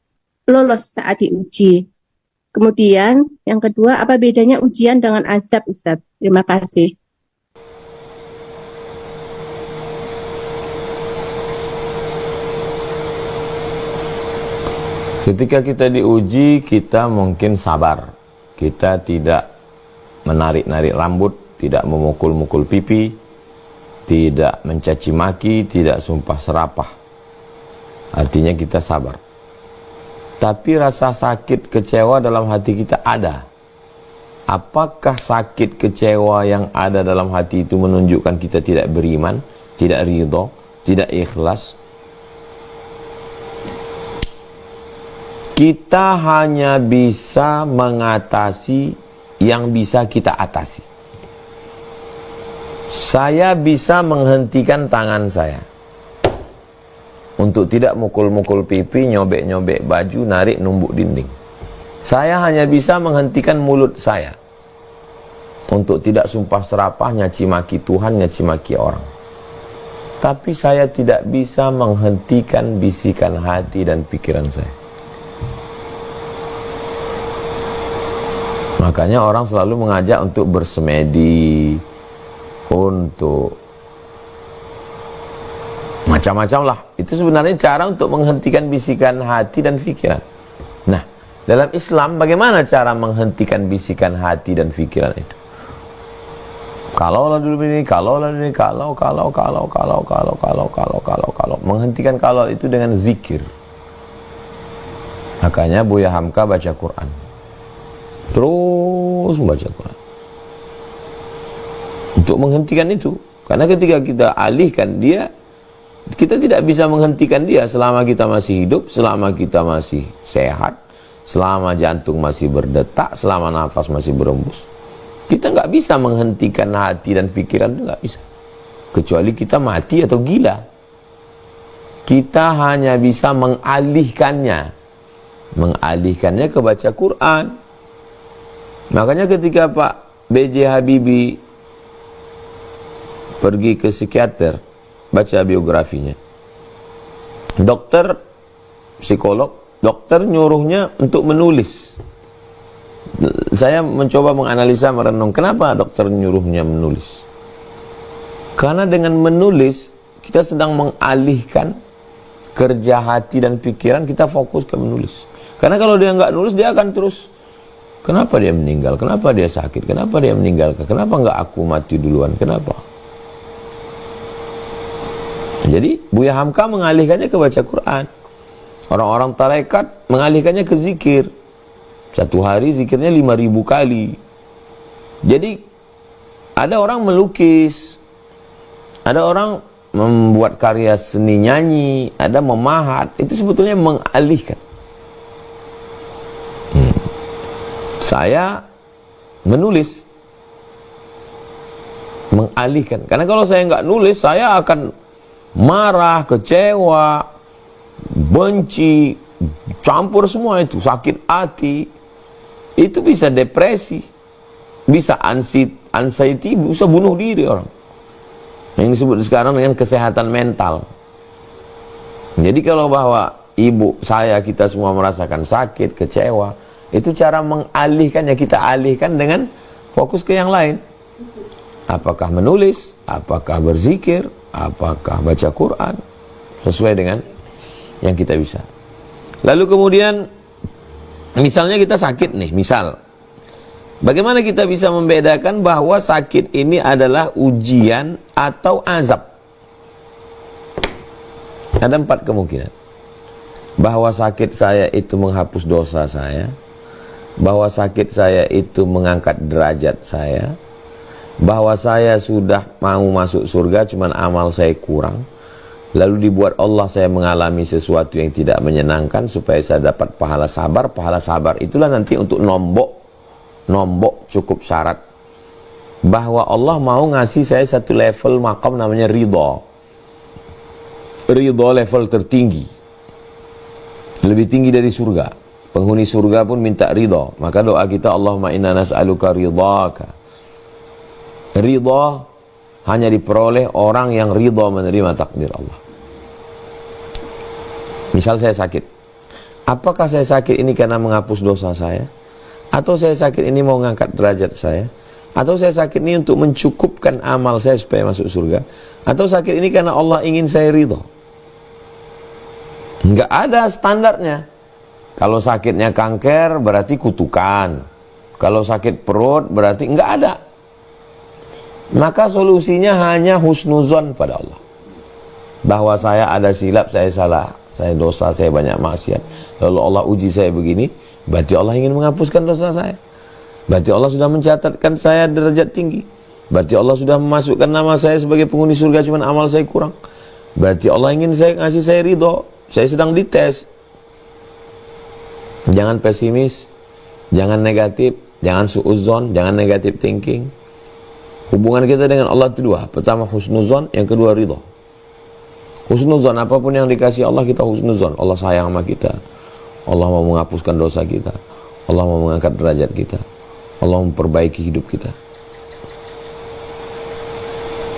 lolos saat diuji? Kemudian yang kedua, apa bedanya ujian dengan azab Ustadz? Terima kasih. Ketika kita diuji, kita mungkin sabar. Kita tidak menarik-narik rambut, tidak memukul-mukul pipi, tidak mencaci maki, tidak sumpah serapah. Artinya kita sabar. Tapi rasa sakit kecewa dalam hati kita ada. Apakah sakit kecewa yang ada dalam hati itu menunjukkan kita tidak beriman, tidak ridho, tidak ikhlas? Kita hanya bisa mengatasi yang bisa kita atasi. Saya bisa menghentikan tangan saya untuk tidak mukul-mukul pipi, nyobek-nyobek baju, narik numbuk dinding. Saya hanya bisa menghentikan mulut saya untuk tidak sumpah serapah, nyaci maki Tuhan, nyaci maki orang. Tapi saya tidak bisa menghentikan bisikan hati dan pikiran saya. Makanya orang selalu mengajak untuk bersemedi, untuk macam-macam lah. Itu sebenarnya cara untuk menghentikan bisikan hati dan pikiran. Nah, dalam Islam bagaimana cara menghentikan bisikan hati dan pikiran itu? Kalaulah dulu ini, kalaulah ini, kalau. Menghentikan kalau itu dengan zikir. Makanya Buya Hamka baca Quran. Terus membaca Quran untuk menghentikan itu. Karena ketika kita alihkan dia, kita tidak bisa menghentikan dia selama kita masih hidup, selama kita masih sehat, selama jantung masih berdetak, selama nafas masih berembus. Kita nggak bisa menghentikan hati dan pikiran, itu nggak bisa. Kecuali kita mati atau gila. Kita hanya bisa mengalihkannya. Mengalihkannya ke baca Quran. Makanya ketika Pak B.J. Habibie pergi ke psikiater, baca biografinya, dokter, psikolog, dokter nyuruhnya untuk menulis. Saya mencoba menganalisa, merenung, kenapa dokter nyuruhnya menulis? Karena dengan menulis, kita sedang mengalihkan kerja hati dan pikiran, kita fokus ke menulis. Karena kalau dia nggak nulis, dia akan terus, kenapa dia meninggal? Kenapa dia sakit? Kenapa dia meninggal? Kenapa nggak aku mati duluan? Kenapa? Jadi Buya Hamka mengalihkannya ke baca Quran. Orang-orang tarekat mengalihkannya ke zikir. Satu hari zikirnya 5.000 kali. Jadi ada orang melukis, ada orang membuat karya seni nyanyi, ada memahat. Itu sebetulnya mengalihkan. Saya menulis, mengalihkan. Karena kalau saya nggak nulis, saya akan marah, kecewa, benci, campur semua itu, sakit hati. Itu bisa depresi, bisa anxiety, bisa bunuh diri orang. Yang disebut sekarang dengan kesehatan mental. Jadi kalau bahwa ibu, saya, kita semua merasakan sakit, kecewa, itu cara mengalihkannya, kita alihkan dengan fokus ke yang lain. Apakah menulis, apakah berzikir, apakah baca Quran, sesuai dengan yang kita bisa. Lalu kemudian misalnya kita sakit nih, misal, bagaimana kita bisa membedakan bahwa sakit ini adalah ujian atau azab? Ada 4 kemungkinan. Bahwa sakit saya itu menghapus dosa saya, bahwa sakit saya itu mengangkat derajat saya, bahwa saya sudah mau masuk surga cuman amal saya kurang, lalu dibuat Allah saya mengalami sesuatu yang tidak menyenangkan supaya saya dapat pahala sabar itulah nanti untuk nombok cukup syarat bahwa Allah mau ngasih saya satu level maqam namanya ridha level tertinggi, lebih tinggi dari surga. Penghuni surga pun minta ridha. Maka doa kita, Allahumma inna nas'aluka ridhaka. Ridha hanya diperoleh orang yang ridha menerima takdir Allah. Misal saya sakit, apakah saya sakit ini karena menghapus dosa saya? Atau saya sakit ini mau mengangkat derajat saya? Atau saya sakit ini untuk mencukupkan amal saya supaya masuk surga? Atau sakit ini karena Allah ingin saya ridha? Enggak ada standarnya. Kalau sakitnya kanker berarti kutukan. Kalau sakit perut berarti enggak ada. Maka solusinya hanya husnuzon pada Allah. Bahwa saya ada silap, saya salah, saya dosa, saya banyak maksiat. Lalu Allah uji saya begini, berarti Allah ingin menghapuskan dosa saya. Berarti Allah sudah mencatatkan saya derajat tinggi. Berarti Allah sudah memasukkan nama saya sebagai penghuni surga, cuman amal saya kurang. Berarti Allah ingin saya ngasih saya ridho. Saya sedang dites. Jangan pesimis, jangan negatif, jangan suudzon, jangan negative thinking. Hubungan kita dengan Allah itu dua. Pertama husnuzon, yang kedua ridho. Husnuzon, apapun yang dikasih Allah kita husnuzon. Allah sayang sama kita. Allah mau menghapuskan dosa kita. Allah mau mengangkat derajat kita. Allah memperbaiki hidup kita.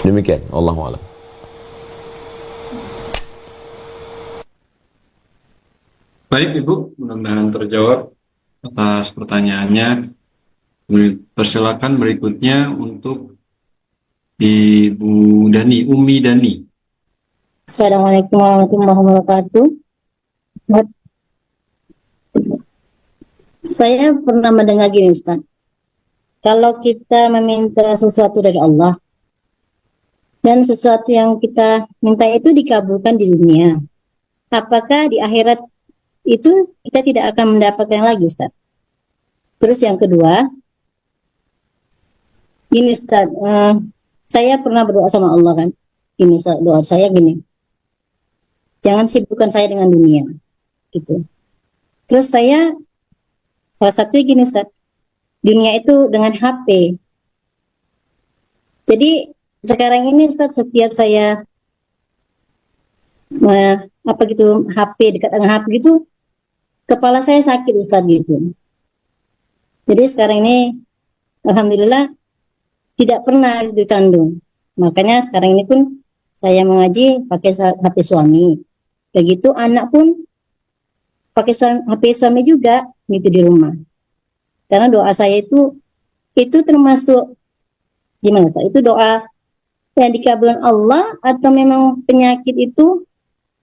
Demikian, Allahu a'lam. Baik Ibu, mudah-mudahan terjawab atas pertanyaannya. Persilakan berikutnya untuk Ibu Dani, Umi Dani. Assalamualaikum warahmatullahi wabarakatuh. Saya pernah mendengar gini Ustaz, kalau kita meminta sesuatu dari Allah dan sesuatu yang kita minta itu dikabulkan di dunia, apakah di akhirat itu kita tidak akan mendapatkan lagi Ustaz? Terus yang kedua, ini Ustaz, saya pernah berdoa sama Allah kan, ini Ustaz, doa saya gini, jangan sibukkan saya dengan dunia, gitu. Terus saya, salah satunya gini Ustaz, dunia itu dengan HP. Jadi sekarang ini Ustaz, setiap saya HP dekat dengan HP gitu, kepala saya sakit Ustaz gitu. Jadi sekarang ini alhamdulillah tidak pernah itu candu. Makanya sekarang ini pun saya mengaji pakai HP suami. Begitu anak pun pakai HP suami juga gitu di rumah. Karena doa saya itu termasuk gimana Ustaz? Itu doa yang dikabulkan Allah atau memang penyakit itu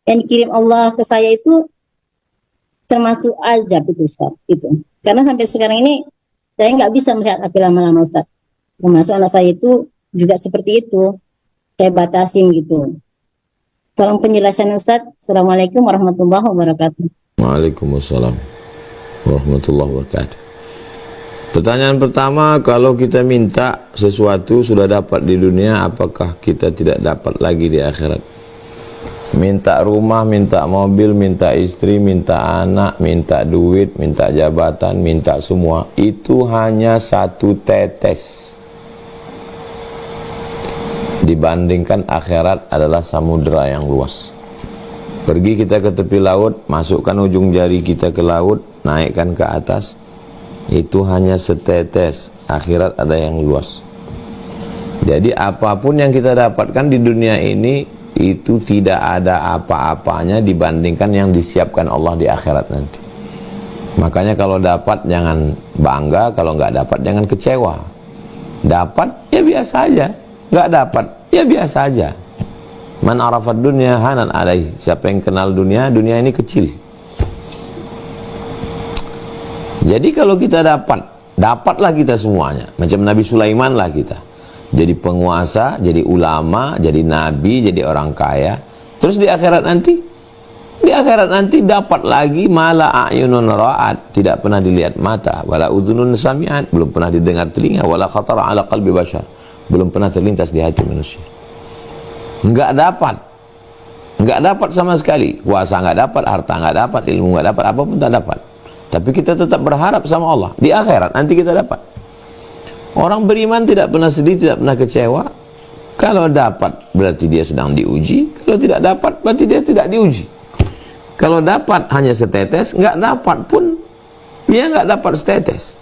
yang dikirim Allah ke saya itu termasuk azab itu Ustaz itu. Karena sampai sekarang ini saya nggak bisa melihat HP lama-lama Ustaz. Termasuk anak saya itu juga seperti itu. Saya batasin gitu. Tolong penjelasan Ustaz. Assalamualaikum warahmatullahi wabarakatuh. Waalaikumsalam warahmatullahi wabarakatuh. Pertanyaan pertama, kalau kita minta sesuatu sudah dapat di dunia, apakah kita tidak dapat lagi di akhirat? Minta rumah, minta mobil, minta istri, minta anak, minta duit, minta jabatan, minta semua, itu hanya satu tetes dibandingkan akhirat adalah samudera yang luas. Pergi kita ke tepi laut, masukkan ujung jari kita ke laut, naikkan ke atas, itu hanya setetes. Akhirat ada yang luas. Jadi apapun yang kita dapatkan di dunia ini itu tidak ada apa-apanya dibandingkan yang disiapkan Allah di akhirat nanti. Makanya kalau dapat jangan bangga, kalau nggak dapat jangan kecewa. Dapat ya biasa aja, nggak dapat ya biasa aja. Man arafad dunya hanan alaih. Siapa yang kenal dunia, dunia ini kecil. Jadi kalau kita dapatlah kita semuanya. Macam Nabi Sulaiman lah kita. Jadi penguasa, jadi ulama, jadi nabi, jadi orang kaya. Terus di akhirat nanti dapat lagi mala a'yunun ra'at, tidak pernah dilihat mata, wala udhunun sami'at, belum pernah didengar telinga, wala khatara ala qalbi bashar, belum pernah terlintas di hati manusia. Enggak dapat. Nggak dapat sama sekali. Kuasa nggak dapat, harta nggak dapat, ilmu nggak dapat, apapun tak dapat. Tapi kita tetap berharap sama Allah. Di akhirat nanti kita dapat. Orang beriman tidak pernah sedih, tidak pernah kecewa. Kalau dapat berarti dia sedang diuji. Kalau tidak dapat berarti dia tidak diuji. Kalau dapat hanya setetes, nggak dapat pun dia nggak dapat setetes.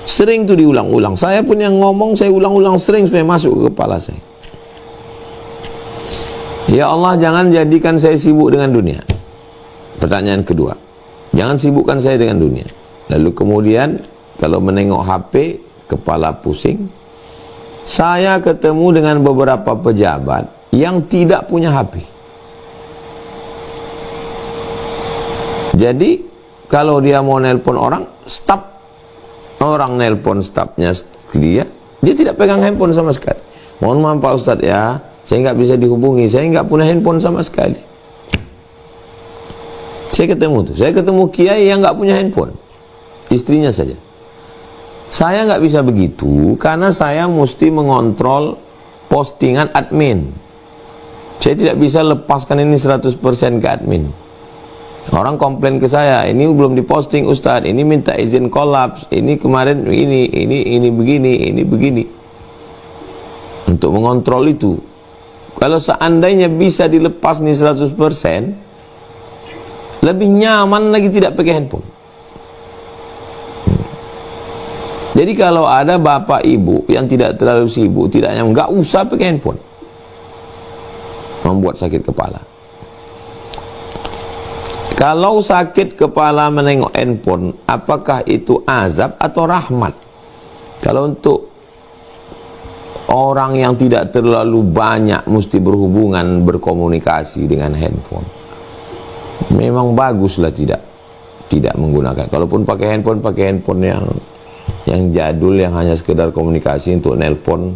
Sering tuh diulang-ulang. Saya pun yang ngomong saya ulang-ulang sering supaya masuk ke kepala saya. Ya Allah, jangan jadikan saya sibuk dengan dunia. Pertanyaan kedua, jangan sibukkan saya dengan dunia. Lalu kemudian kalau menengok HP, kepala pusing. Saya ketemu dengan beberapa pejabat yang tidak punya HP. Jadi kalau dia mau nelpon orang, stop. Orang nelpon stopnya dia tidak pegang handphone sama sekali. Mohon maaf Pak Ustadz ya, saya nggak bisa dihubungi, saya nggak punya handphone sama sekali. Saya ketemu kiai yang nggak punya handphone, istrinya saja. Saya nggak bisa begitu karena saya mesti mengontrol postingan admin. Saya tidak bisa lepaskan ini 100% ke admin. Orang komplain ke saya, ini belum diposting Ustadz, ini minta izin kolaps, ini kemarin ini begini. Untuk mengontrol itu. Kalau seandainya bisa dilepas nih 100%, lebih nyaman lagi tidak pakai handphone. Jadi kalau ada bapak ibu yang tidak terlalu sibuk, tidak nyaman, nggak usah pakai handphone. Membuat sakit kepala. Kalau sakit kepala menengok handphone, apakah itu azab atau rahmat? Kalau untuk orang yang tidak terlalu banyak mesti berhubungan, berkomunikasi dengan handphone, memang baguslah tidak menggunakan. Kalaupun pakai handphone yang jadul, yang hanya sekedar komunikasi untuk nelpon.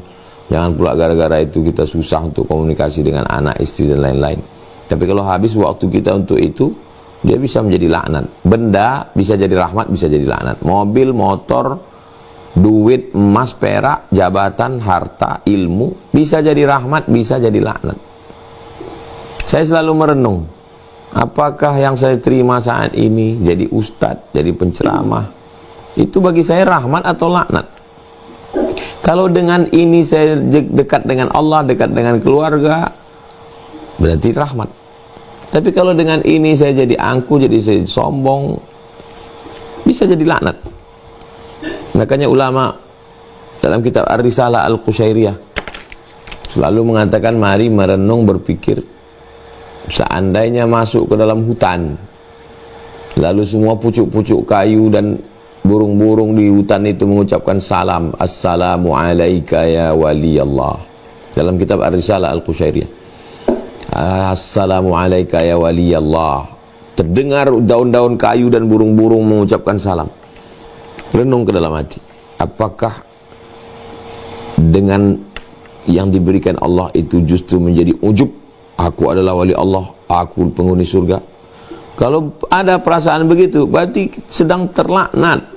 Jangan pula gara-gara itu kita susah untuk komunikasi dengan anak, istri dan lain-lain. Tapi kalau habis waktu kita untuk itu, dia bisa menjadi laknat. Benda bisa jadi rahmat, bisa jadi laknat. Mobil, motor, duit, emas, perak, jabatan, harta, ilmu bisa jadi rahmat, bisa jadi laknat. Saya selalu merenung, apakah yang saya terima saat ini jadi ustadz, jadi penceramah, itu bagi saya rahmat atau laknat? Kalau dengan ini saya dekat dengan Allah, dekat dengan keluarga, berarti rahmat. Tapi kalau dengan ini saya jadi angku, jadi saya sombong, bisa jadi laknat. Makanya ulama dalam kitab Ar-Risalah Al-Qushairiyah selalu mengatakan, mari merenung, berpikir. Seandainya masuk ke dalam hutan, lalu semua pucuk-pucuk kayu dan burung-burung di hutan itu mengucapkan salam, assalamu alaika ya wali Allah. Dalam kitab Ar-Risalah Al-Qushairiyah, assalamu alaika ya wali Allah. Terdengar daun-daun kayu dan burung-burung mengucapkan salam. Renung ke dalam hati, apakah dengan yang diberikan Allah itu justru menjadi ujub, aku adalah wali Allah, aku penghuni surga? Kalau ada perasaan begitu, berarti sedang terlaknat,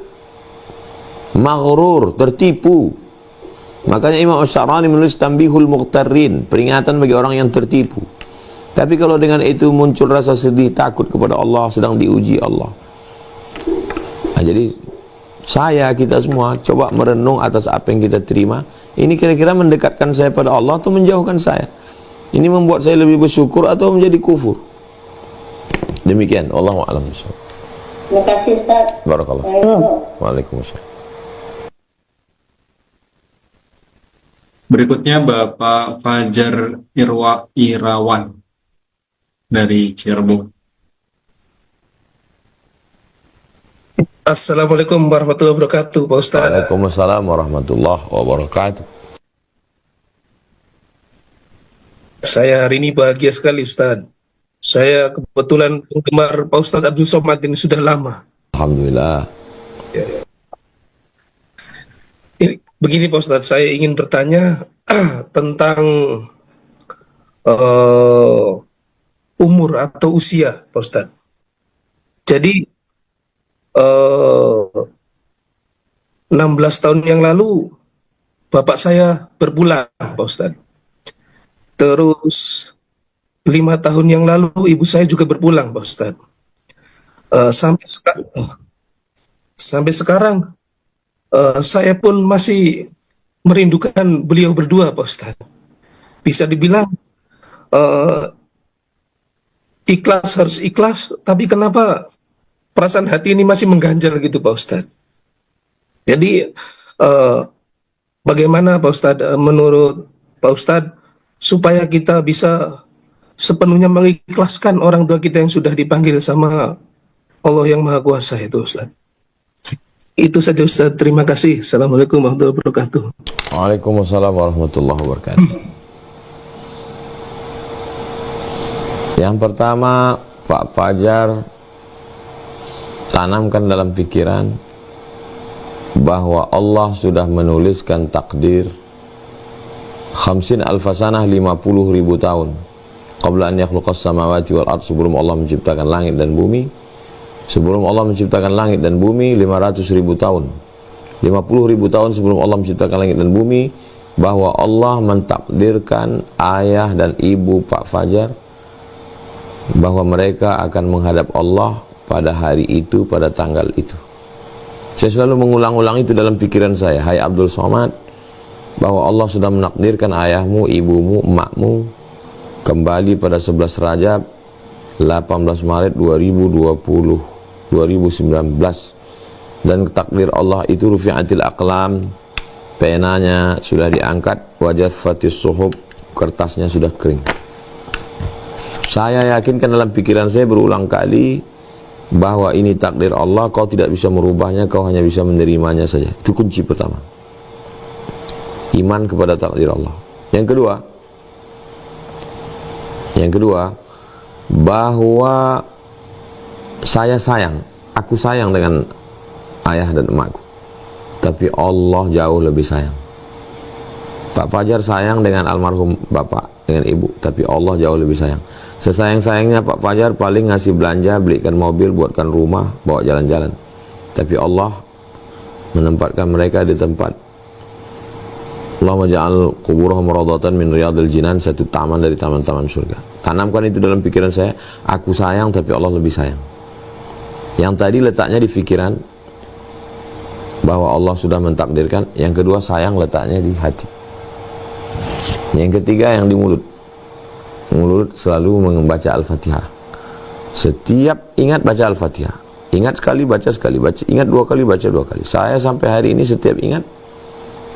maghrur, tertipu. Makanya Imam Asy-Syarani menulis Tanbihul Mughtarrin, peringatan bagi orang yang tertipu. Tapi kalau dengan itu muncul rasa sedih, takut kepada Allah, sedang diuji Allah. Nah, jadi kita semua coba merenung atas apa yang kita terima. Ini kira-kira mendekatkan saya pada Allah atau menjauhkan saya? Ini membuat saya lebih bersyukur atau menjadi kufur? Demikian, Allahu a'lam. Terima kasih Ustaz. Barakallah. Waalaikumsalam. Berikutnya Bapak Fajar Irawan dari Cirebon. Assalamualaikum warahmatullahi wabarakatuh, Pak Ustaz. Waalaikumsalam warahmatullahi wabarakatuh. Saya hari ini bahagia sekali, Ustaz. Saya kebetulan penggemar Pak Ustaz Abdul Somad ini sudah lama. Alhamdulillah. Begini Pak Ustaz, saya ingin bertanya tentang umur atau usia, Pak Ustaz. Jadi 16 tahun yang lalu bapak saya berpulang, Pak Ustaz. Terus 5 tahun yang lalu ibu saya juga berpulang, Pak Ustadz. Sampai sekarang saya pun masih merindukan beliau berdua, Pak Ustadz. Bisa dibilang ikhlas harus ikhlas, tapi kenapa perasaan hati ini masih mengganjal gitu, Pak Ustadz? Jadi bagaimana Pak Ustadz, menurut Pak Ustadz, supaya kita bisa sepenuhnya mengikhlaskan orang tua kita yang sudah dipanggil sama Allah yang Maha Kuasa itu, Ustadz? Itu saja, Ustadz. Terima kasih. Assalamualaikum warahmatullahi wabarakatuh. Waalaikumsalam warahmatullahi wabarakatuh. Yang pertama, Pak Fajar tanamkan dalam pikiran bahwa Allah sudah menuliskan takdir 50 alfasanah, 50.000 tahun qabla an yakhluqas samawati wal ard, sebelum Allah menciptakan langit dan bumi. Sebelum Allah menciptakan langit dan bumi 500.000 tahun, 50.000 tahun sebelum Allah menciptakan langit dan bumi, bahwa Allah mentakdirkan ayah dan ibu Pak Fajar bahwa mereka akan menghadap Allah pada hari itu, pada tanggal itu. Saya selalu mengulang-ulang itu dalam pikiran saya. Hai Abdul Somad, bahwa Allah sudah menakdirkan ayahmu, ibumu, emakmu kembali pada 11 Rajab 18 Maret 2019, dan takdir Allah itu rufi'atil aqlam, penanya sudah diangkat, wajaffatis suhub, kertasnya sudah kering. Saya yakinkan dalam pikiran saya berulang kali bahwa ini takdir Allah, kau tidak bisa merubahnya, kau hanya bisa menerimanya saja. Itu kunci pertama, iman kepada takdir Allah. Yang kedua, bahwa saya sayang, aku sayang dengan ayah dan emakku, tapi Allah jauh lebih sayang. Pak Fajar sayang dengan almarhum bapak, dengan ibu, tapi Allah jauh lebih sayang. Sesayang-sayangnya Pak Fajar paling ngasih belanja, belikan mobil, buatkan rumah, bawa jalan-jalan, tapi Allah menempatkan mereka di tempat Allahumma ja'al quburahum rawdatan min riyadil jinan, satu taman dari taman-taman surga. Tanamkan itu dalam pikiran saya, aku sayang tapi Allah lebih sayang. Yang tadi letaknya di pikiran bahwa Allah sudah mentakdirkan. Yang kedua, sayang letaknya di hati. Yang ketiga, yang di mulut. Mulut selalu membaca Al-Fatihah. Setiap ingat baca Al-Fatihah. Ingat sekali baca sekali, baca. Ingat 2 kali baca 2 kali. Saya sampai hari ini setiap ingat,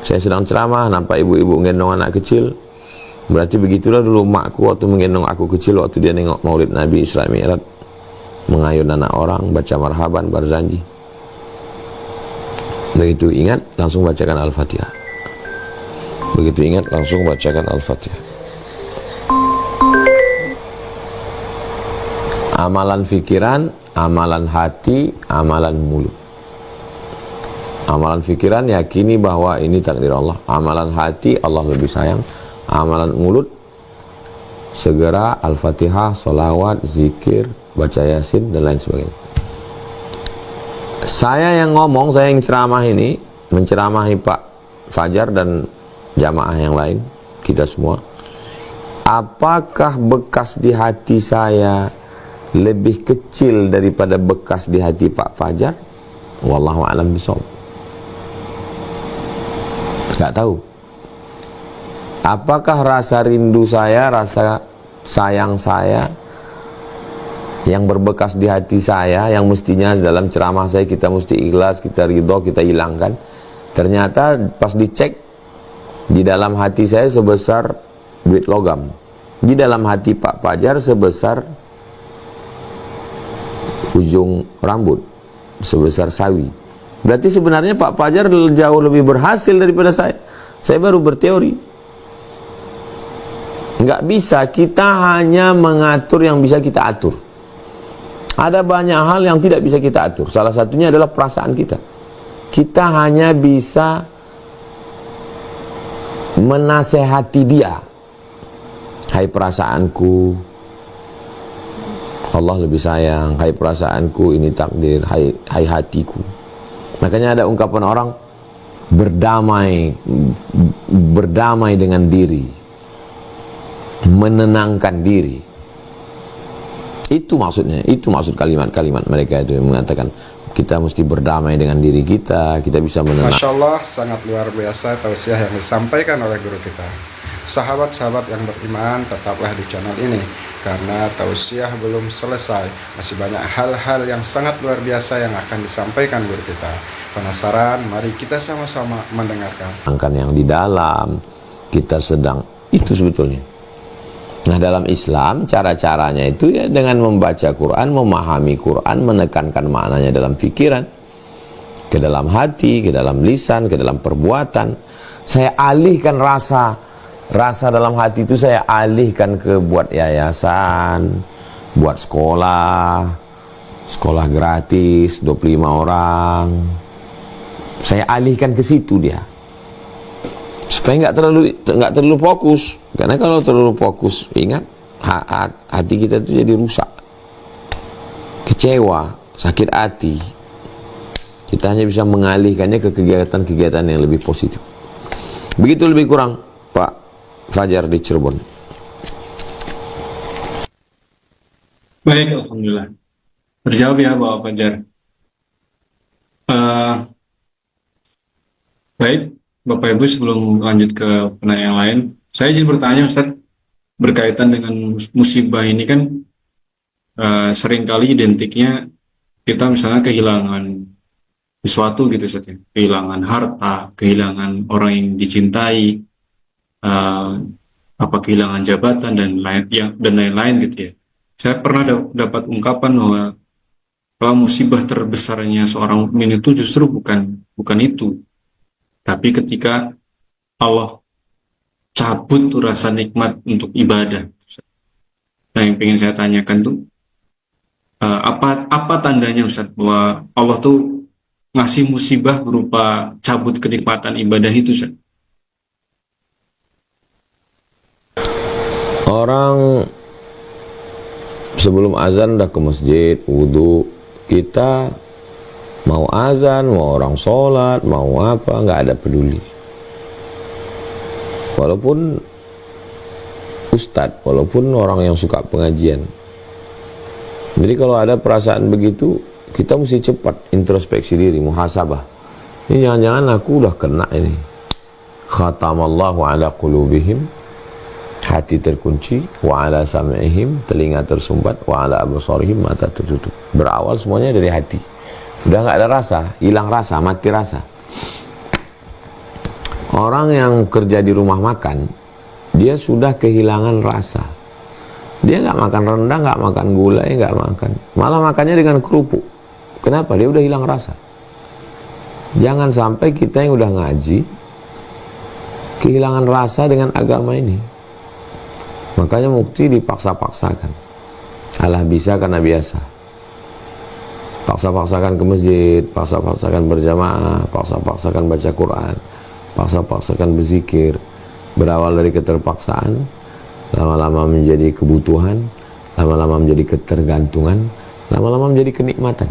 saya sedang ceramah, nampak ibu-ibu menggendong anak kecil. Berarti begitulah dulu makku waktu menggendong aku kecil, waktu dia nengok Maulid Nabi Isra Mi'raj, mengayun anak orang, baca marhaban, barzanji. Begitu ingat, langsung bacakan Al-Fatihah. Begitu ingat, langsung bacakan Al-Fatihah. Amalan fikiran, amalan hati, amalan mulut. Amalan fikiran, yakini bahwa ini takdir Allah. Amalan hati, Allah lebih sayang. Amalan mulut, segera Al-Fatihah, sholawat, zikir, baca Yasin, dan lain sebagainya. Saya yang ngomong, saya yang ceramah ini, menceramahi Pak Fajar dan jamaah yang lain, kita semua. Apakah bekas di hati saya lebih kecil daripada bekas di hati Pak Fajar? Wallahu a'lam bishawab. Gak tahu. Apakah rasa rindu saya, rasa sayang saya yang berbekas di hati saya, yang mestinya dalam ceramah saya kita mesti ikhlas, kita ridho, kita hilangkan, ternyata pas dicek di dalam hati saya sebesar duit logam, di dalam hati Pak Fajar sebesar ujung rambut, sebesar sawi. Berarti sebenarnya Pak Fajar jauh lebih berhasil daripada saya. Saya baru berteori. Nggak bisa, kita hanya mengatur yang bisa kita atur. Ada banyak hal yang tidak bisa kita atur. Salah satunya adalah perasaan kita. Kita hanya bisa menasehati dia. Hai perasaanku, Allah lebih sayang. Hai perasaanku, ini takdir. Hai hatiku. Makanya ada ungkapan orang, berdamai dengan diri, menenangkan diri. Itu maksudnya, itu maksud kalimat-kalimat mereka itu yang mengatakan kita mesti berdamai dengan diri kita bisa menenang. Masya Allah, sangat luar biasa tausiah yang disampaikan oleh guru kita. Sahabat-sahabat yang beriman, tetaplah di channel ini, karena tausiah belum selesai. Masih banyak hal-hal yang sangat luar biasa yang akan disampaikan guru kita. Penasaran? Mari kita sama-sama mendengarkan. Yang di dalam kita sedang itu sebetulnya. Nah, dalam Islam cara-caranya itu ya dengan membaca Quran, memahami Quran, menekankan maknanya dalam pikiran, ke dalam hati, ke dalam lisan, ke dalam perbuatan. Saya alihkan rasa dalam hati itu, saya alihkan ke buat yayasan, buat sekolah gratis 25 orang. Saya alihkan ke situ dia, supaya nggak terlalu fokus. Karena kalau terlalu fokus, ingat, hati kita itu jadi rusak, kecewa, sakit hati. Kita hanya bisa mengalihkannya ke kegiatan-kegiatan yang lebih positif. Begitu lebih kurang Pak Fajar di Cirebon. Baik, alhamdulillah. Terjawab ya Bapak Fajar. Baik, Bapak Ibu, sebelum lanjut ke penanya yang lain, saya izin bertanya Ustadz, berkaitan dengan musibah ini kan seringkali identiknya kita misalnya kehilangan sesuatu gitu Ustadz ya, kehilangan harta, kehilangan orang yang dicintai, kehilangan jabatan dan lain-lain gitu ya. Saya pernah dapat ungkapan bahwa musibah terbesarnya seorang mukmin itu justru bukan itu, tapi ketika Allah cabut tuh rasa nikmat untuk ibadah. Nah, yang pengen saya tanyakan tuh apa tandanya Ustaz bahwa Allah tuh ngasih musibah berupa cabut kenikmatan ibadah itu Ustaz? Orang sebelum azan udah ke masjid, wudu, kita mau azan, mau orang sholat, mau apa, nggak ada peduli. Walaupun ustadz, walaupun orang yang suka pengajian. Jadi kalau ada perasaan begitu, kita mesti cepat introspeksi diri, muhasabah. Ini jangan-jangan aku udah kena ini. Khatamallahu ala qulubihim, hati terkunci, wa ala sam'ihim, telinga tersumbat, wa ala absarihim, mata tertutup. Berawal semuanya dari hati. Udah nggak ada rasa, hilang rasa, mati rasa. Orang yang kerja di rumah makan, dia sudah kehilangan rasa. Dia nggak makan rendang, nggak makan gulai, nggak makan. Malah makannya dengan kerupuk. Kenapa? Dia udah hilang rasa. Jangan sampai kita yang udah ngaji kehilangan rasa dengan agama ini. Makanya mukti dipaksa-paksakan. Alah bisa karena biasa. Paksa-paksakan ke masjid, paksa-paksakan berjamaah, paksa-paksakan baca Quran, paksa-paksakan berzikir. Berawal dari keterpaksaan, lama-lama menjadi kebutuhan, lama-lama menjadi ketergantungan, lama-lama menjadi kenikmatan.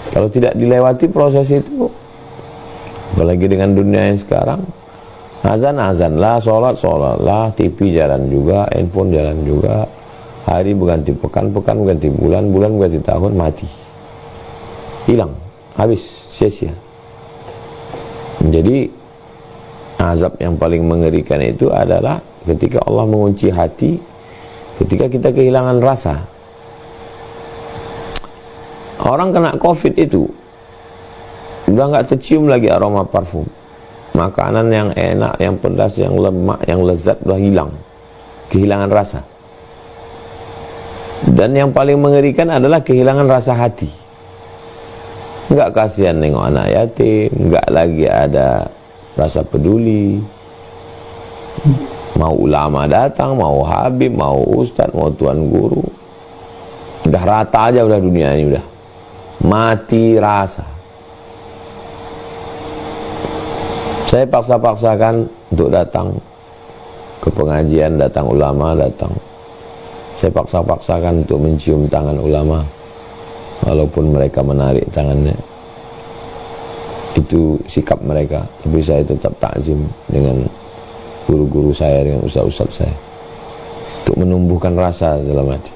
Kalau tidak dilewati proses itu, apalagi dengan dunia yang sekarang, azan lah, sholat lah, TV jalan juga, handphone jalan juga, hari berganti pekan berganti bulan berganti tahun, mati, hilang, habis, sia-sia. Jadi azab yang paling mengerikan itu adalah ketika Allah mengunci hati, ketika kita kehilangan rasa. Orang kena COVID itu udah nggak tercium lagi aroma parfum, makanan yang enak, yang pedas, yang lemak, yang lezat udah hilang, kehilangan rasa. Dan yang paling mengerikan adalah kehilangan rasa hati. Nggak kasihan nengok anak yatim, nggak lagi ada rasa peduli. Mau ulama datang, mau habib, mau ustadz, mau tuan guru, udah rata aja udah dunia ini, udah mati rasa. Saya paksa-paksakan untuk datang ke pengajian, datang ulama, datang. Saya paksa-paksakan untuk mencium tangan ulama, walaupun mereka menarik tangannya. Itu sikap mereka, tapi saya tetap takzim dengan guru-guru saya, dengan ustaz-ustaz saya, untuk menumbuhkan rasa dalam hati.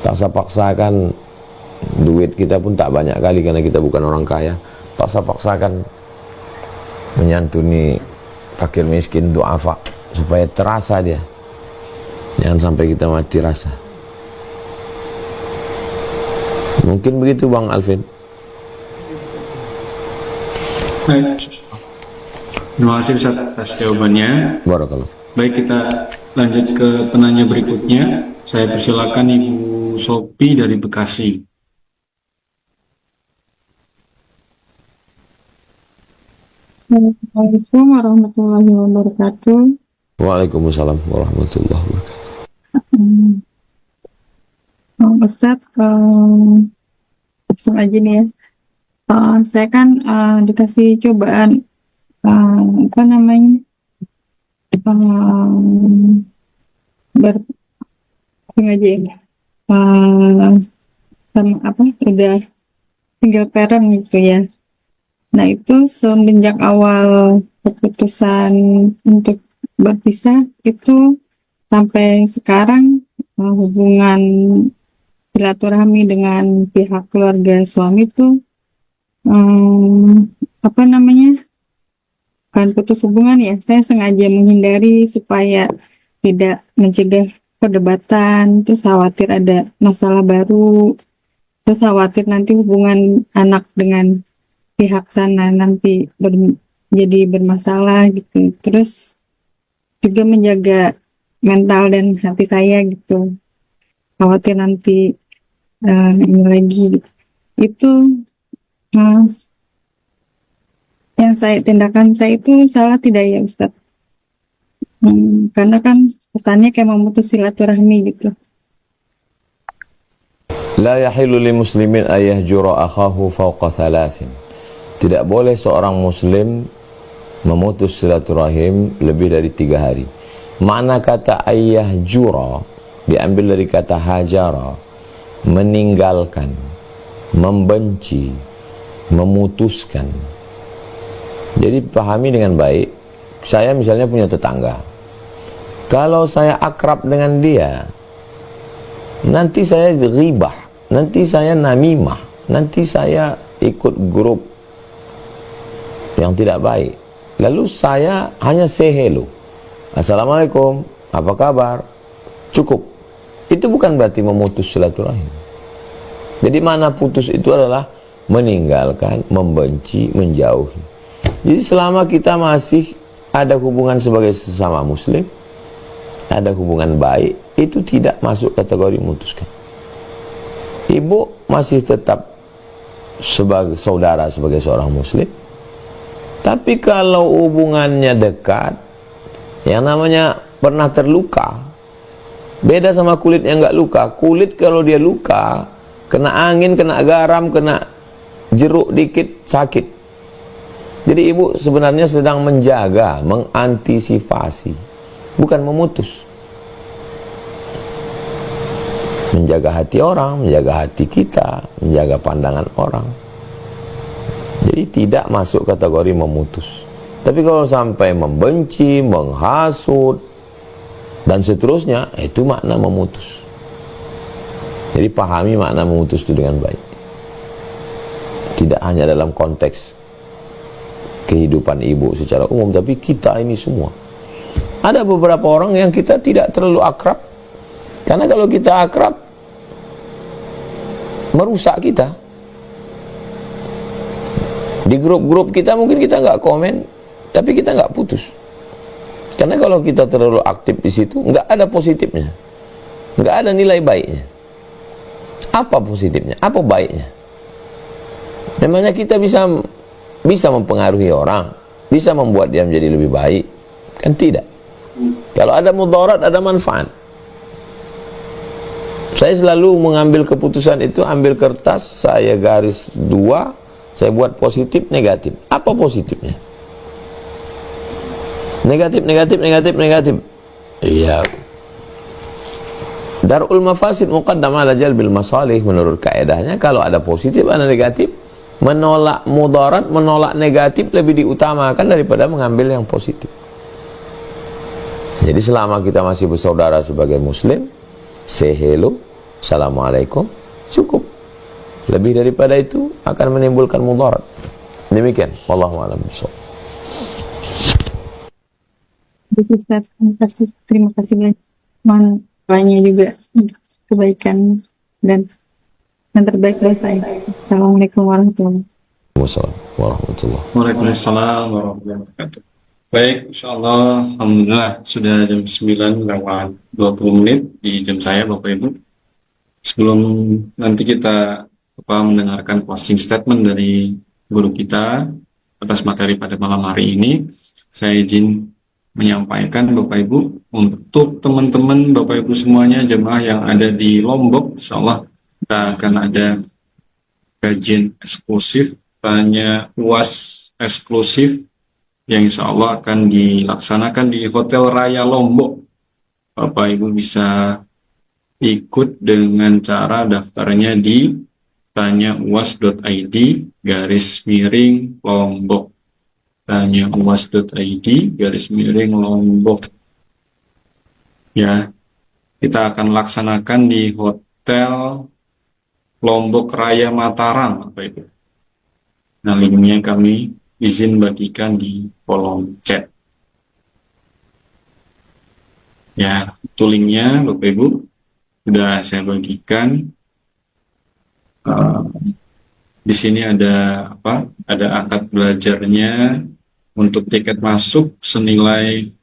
Paksa-paksakan, duit kita pun tak banyak kali karena kita bukan orang kaya. Paksa-paksakan menyantuni fakir miskin, duafa, supaya terasa dia. Jangan sampai kita mati rasa. Mungkin begitu Bang Alvin. Baik. Terima kasih Ustaz atas jawabannya. Barakallah. Baik, kita lanjut ke penanya berikutnya. Saya persilakan Ibu Sopi dari Bekasi. Assalamualaikum warahmatullahi wabarakatuh. Waalaikumsalam warahmatullahi wabarakatuh. Ustadz, langsung aja nih ya. Saya kan dikasih cobaan apa namanya aja ya. Sama apa udah tinggal parent gitu ya. Nah itu semenjak awal keputusan untuk berpisah itu sampai sekarang hubungan silaturahmi dengan pihak keluarga suami itu apa namanya, bukan putus hubungan ya, saya sengaja menghindari supaya tidak mencegah perdebatan, terus khawatir ada masalah baru, terus khawatir nanti hubungan anak dengan pihak sana nanti jadi bermasalah gitu, terus juga menjaga mental dan hati saya gitu, khawatir nanti ini lagi gitu. Itu yang tindakan saya itu salah tidak ya Ustadz? Karena kan pesannya kayak memutus silaturahmi gitu. La yahillu li muslimin ayahjura akhahu fawqa thalathin. Tidak boleh seorang muslim memutus silaturahim lebih dari 3 hari. Makna kata ayahjura diambil dari kata hajara, meninggalkan, membenci, memutuskan. Jadi pahami dengan baik. Saya misalnya punya tetangga, kalau saya akrab dengan dia, nanti saya ghibah, nanti saya namimah, nanti saya ikut grup yang tidak baik, lalu saya hanya say hello, assalamualaikum, apa kabar, cukup. Itu bukan berarti memutus silaturahim. Jadi mana putus itu adalah meninggalkan, membenci, menjauhi. Jadi selama kita masih ada hubungan sebagai sesama muslim, ada hubungan baik, itu tidak masuk kategori memutuskan. Ibu masih tetap sebagai saudara, sebagai seorang muslim. Tapi kalau hubungannya dekat, yang namanya pernah terluka, beda sama kulit yang nggak luka. Kulit kalau dia luka, kena angin, kena garam, kena jeruk dikit, sakit. Jadi ibu sebenarnya sedang menjaga, mengantisipasi, bukan memutus. Menjaga hati orang, menjaga hati kita, menjaga pandangan orang. Jadi tidak masuk kategori memutus. Tapi kalau sampai membenci, menghasut, dan seterusnya, itu makna memutus. Jadi pahami makna memutus itu dengan baik. Tidak hanya dalam konteks kehidupan ibu secara umum, tapi kita ini semua. Ada beberapa orang yang kita tidak terlalu akrab, karena kalau kita akrab merusak kita. Di grup-grup kita mungkin kita nggak komen, tapi kita nggak putus. Karena kalau kita terlalu aktif di situ, nggak ada positifnya, nggak ada nilai baiknya. Apa positifnya? Apa baiknya? Memangnya kita bisa mempengaruhi orang, bisa membuat dia menjadi lebih baik? Kan tidak. Kalau ada mudarat, ada manfaat. Saya selalu mengambil keputusan itu, ambil kertas, saya garis 2, saya buat positif, negatif. Apa positifnya? Negatif, negatif, negatif, negatif. Iya. Darul mafasid muqaddam ala jalbil masalih. Menurut kaedahnya, kalau ada positif, ada negatif, menolak mudarat, menolak negatif lebih diutamakan daripada mengambil yang positif. Jadi selama kita masih bersaudara sebagai muslim, say hello, Assalamualaikum, cukup. Lebih daripada itu akan menimbulkan mudarat. Demikian, wallahu a'lam bishawab. Ustaz, terima kasih banyak. Mohon doanya juga kebaikan dan yang terbaik dari saya. Assalamualaikum warahmatullahi Warahmatullahi. Waalaikumsalam warahmatullahi wabarakatuh. Baik, insyaallah, alhamdulillah sudah jam 9 lewat 20 menit di jam saya, Bapak Ibu. Sebelum nanti kita mendengarkan closing statement dari guru kita atas materi pada malam hari ini, saya izin menyampaikan Bapak Ibu, untuk teman-teman Bapak Ibu semuanya jemaah yang ada di Lombok, insyaallah kita akan ada kajian eksklusif, tanya UAS eksklusif yang insyaallah akan dilaksanakan di Hotel Raya Lombok. Bapak Ibu bisa ikut dengan cara daftarnya di tanyauas.id/Lombok. tanyauas.id/Lombok. Ya, kita akan laksanakan di Hotel Lombok Raya Mataram, Bapak Ibu. Nah, linknya kami izin bagikan di kolom chat. Ya, itu linknya, Bapak Ibu. Sudah saya bagikan. Di sini ada Ada akad belajarnya. Untuk tiket masuk senilai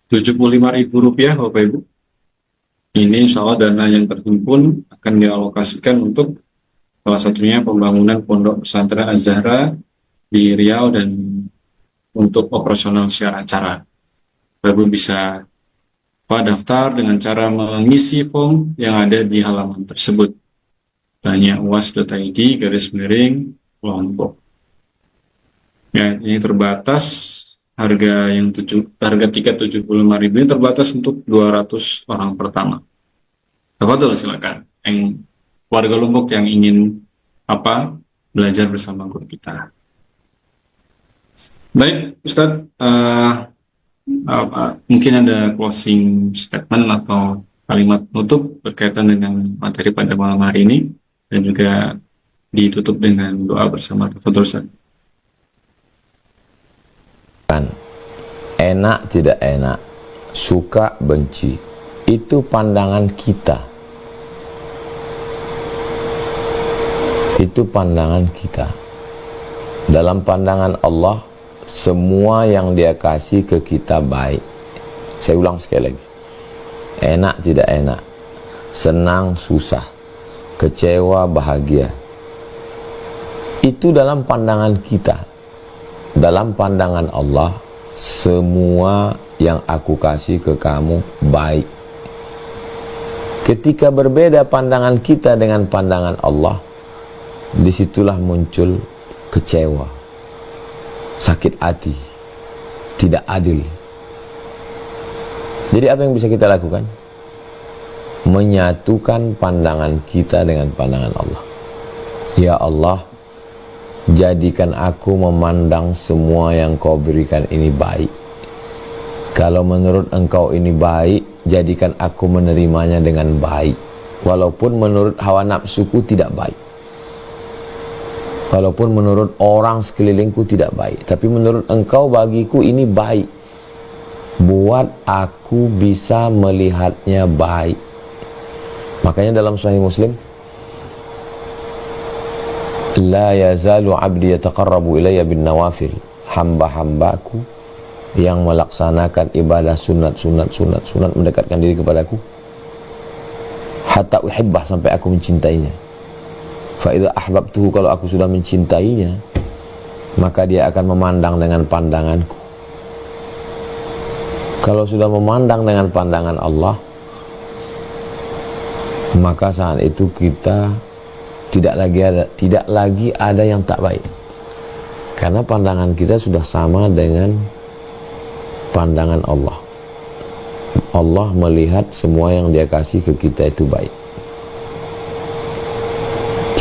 Rp75.000, Bapak Ibu. Ini insya Allah dana yang terhimpun akan dialokasikan untuk salah satunya pembangunan Pondok Pesantren Az-Zahra di Riau dan untuk operasional siar acara. Bapak Ibu bisa daftar dengan cara mengisi form yang ada di halaman tersebut. tanyauas.id/Lombok. Ya, ini terbatas harga tiket Rp75.000 ini terbatas untuk 200 orang pertama. Tafadhol, silakan yang warga Lombok yang ingin belajar bersama guru kita. Baik, Ustadz, mungkin ada closing statement atau kalimat penutup berkaitan dengan materi pada malam hari ini dan juga ditutup dengan doa bersama. Tafadhol, Ustadz. Enak tidak enak, suka benci, itu pandangan kita. Itu pandangan kita. Dalam pandangan Allah, semua yang Dia kasih ke kita baik. Saya ulang sekali lagi. Enak tidak enak, senang susah, kecewa bahagia. Itu dalam pandangan kita. Dalam pandangan Allah, semua yang aku kasih ke kamu baik. Ketika berbeda pandangan kita dengan pandangan Allah, disitulah muncul kecewa, sakit hati, tidak adil. Jadi apa yang bisa kita lakukan? Menyatukan pandangan kita dengan pandangan Allah. Ya Allah, jadikan aku memandang semua yang kau berikan ini baik. Kalau menurut engkau ini baik, jadikan aku menerimanya dengan baik. Walaupun menurut hawa nafsuku tidak baik. Walaupun menurut orang sekelilingku tidak baik. Tapi menurut engkau bagiku ini baik. Buat aku bisa melihatnya baik. Makanya dalam Sahih Muslim, la yazalu abdi yataqarrabu ilayya bin nawafil. Hamba-hambaku yang melaksanakan ibadah sunat mendekatkan diri kepadaku hatta uhibbah, sampai aku mencintainya. Fa idza ahbabtuhu, kalau aku sudah mencintainya, maka dia akan memandang dengan pandanganku. Kalau sudah memandang dengan pandangan Allah, maka saat itu kita tidak lagi ada yang tak baik, karena pandangan kita sudah sama dengan pandangan Allah. Allah melihat semua yang Dia kasih ke kita itu baik.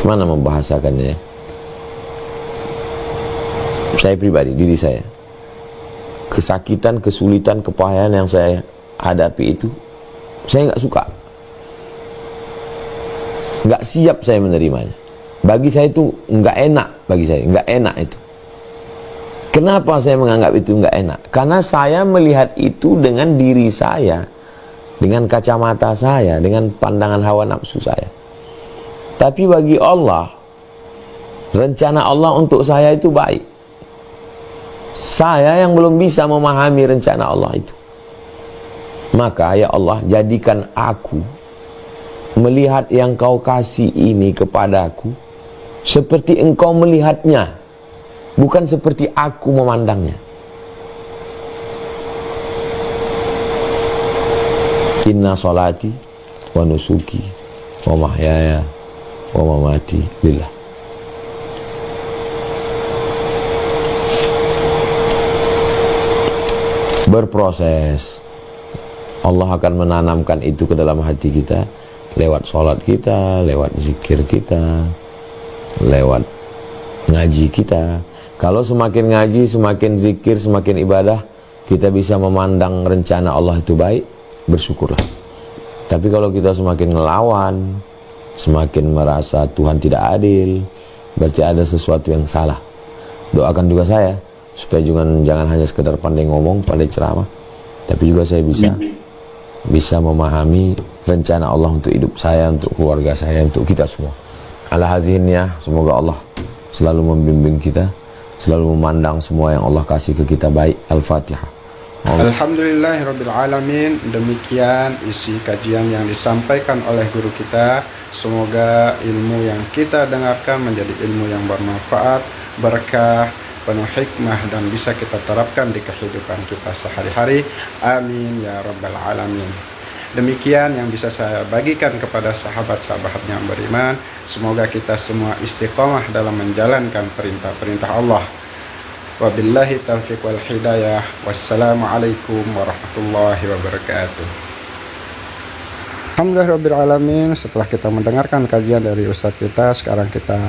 Gimana membahasakannya? Saya pribadi, diri saya, kesakitan, kesulitan, kepahian yang saya hadapi itu saya nggak suka. nggak siap saya menerimanya. Bagi saya itu nggak enak, bagi saya nggak enak itu. Kenapa saya menganggap itu nggak enak? Karena saya melihat itu dengan diri saya, dengan kacamata saya, dengan pandangan hawa nafsu saya. Tapi bagi Allah, rencana Allah untuk saya itu baik. Saya yang belum bisa memahami rencana Allah itu. Maka ya Allah, jadikan aku melihat yang kau kasih ini kepadaku seperti engkau melihatnya, bukan seperti aku memandangnya. Inna salati wa nusuki wa mahyaya wa mamati lillah. Berproses. Allah akan menanamkan itu ke dalam hati kita lewat sholat kita, lewat zikir kita, lewat ngaji kita. Kalau semakin ngaji, semakin zikir, semakin ibadah, kita bisa memandang rencana Allah itu baik, bersyukurlah. Tapi kalau kita semakin ngelawan, semakin merasa Tuhan tidak adil, berarti ada sesuatu yang salah. Doakan juga saya supaya jangan hanya sekedar pandai ngomong, pandai ceramah, tapi juga saya bisa memahami rencana Allah untuk hidup saya, untuk keluarga saya, untuk kita semua. Ala hazinnya, semoga Allah selalu membimbing kita, selalu memandang semua yang Allah kasih ke kita baik. Al-Fatihah. Alhamdulillahirrabbilalamin. Demikian isi kajian yang disampaikan oleh guru kita. Semoga ilmu yang kita dengarkan menjadi ilmu yang bermanfaat, berkah, penuh hikmah, dan bisa kita terapkan di kehidupan kita sehari-hari. Amin ya rabbal alamin. Demikian yang bisa saya bagikan kepada sahabat-sahabat yang beriman. Semoga kita semua istiqomah dalam menjalankan perintah-perintah Allah. Wabillahi taufiq wal hidayah. Wassalamualaikum warahmatullahi wabarakatuh. Alhamdulillahirabbil alamin. Setelah kita mendengarkan kajian dari Ustadz kita, sekarang kita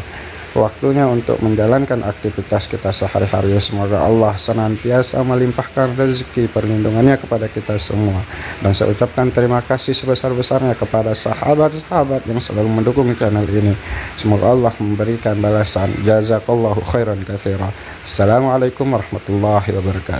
waktunya untuk menjalankan aktivitas kita sehari-hari. Semoga Allah senantiasa melimpahkan rezeki perlindungannya kepada kita semua. Dan saya ucapkan terima kasih sebesar-besarnya kepada sahabat-sahabat yang selalu mendukung channel ini. Semoga Allah memberikan balasan. Jazakallahu khairan katsira. Assalamualaikum warahmatullahi wabarakatuh.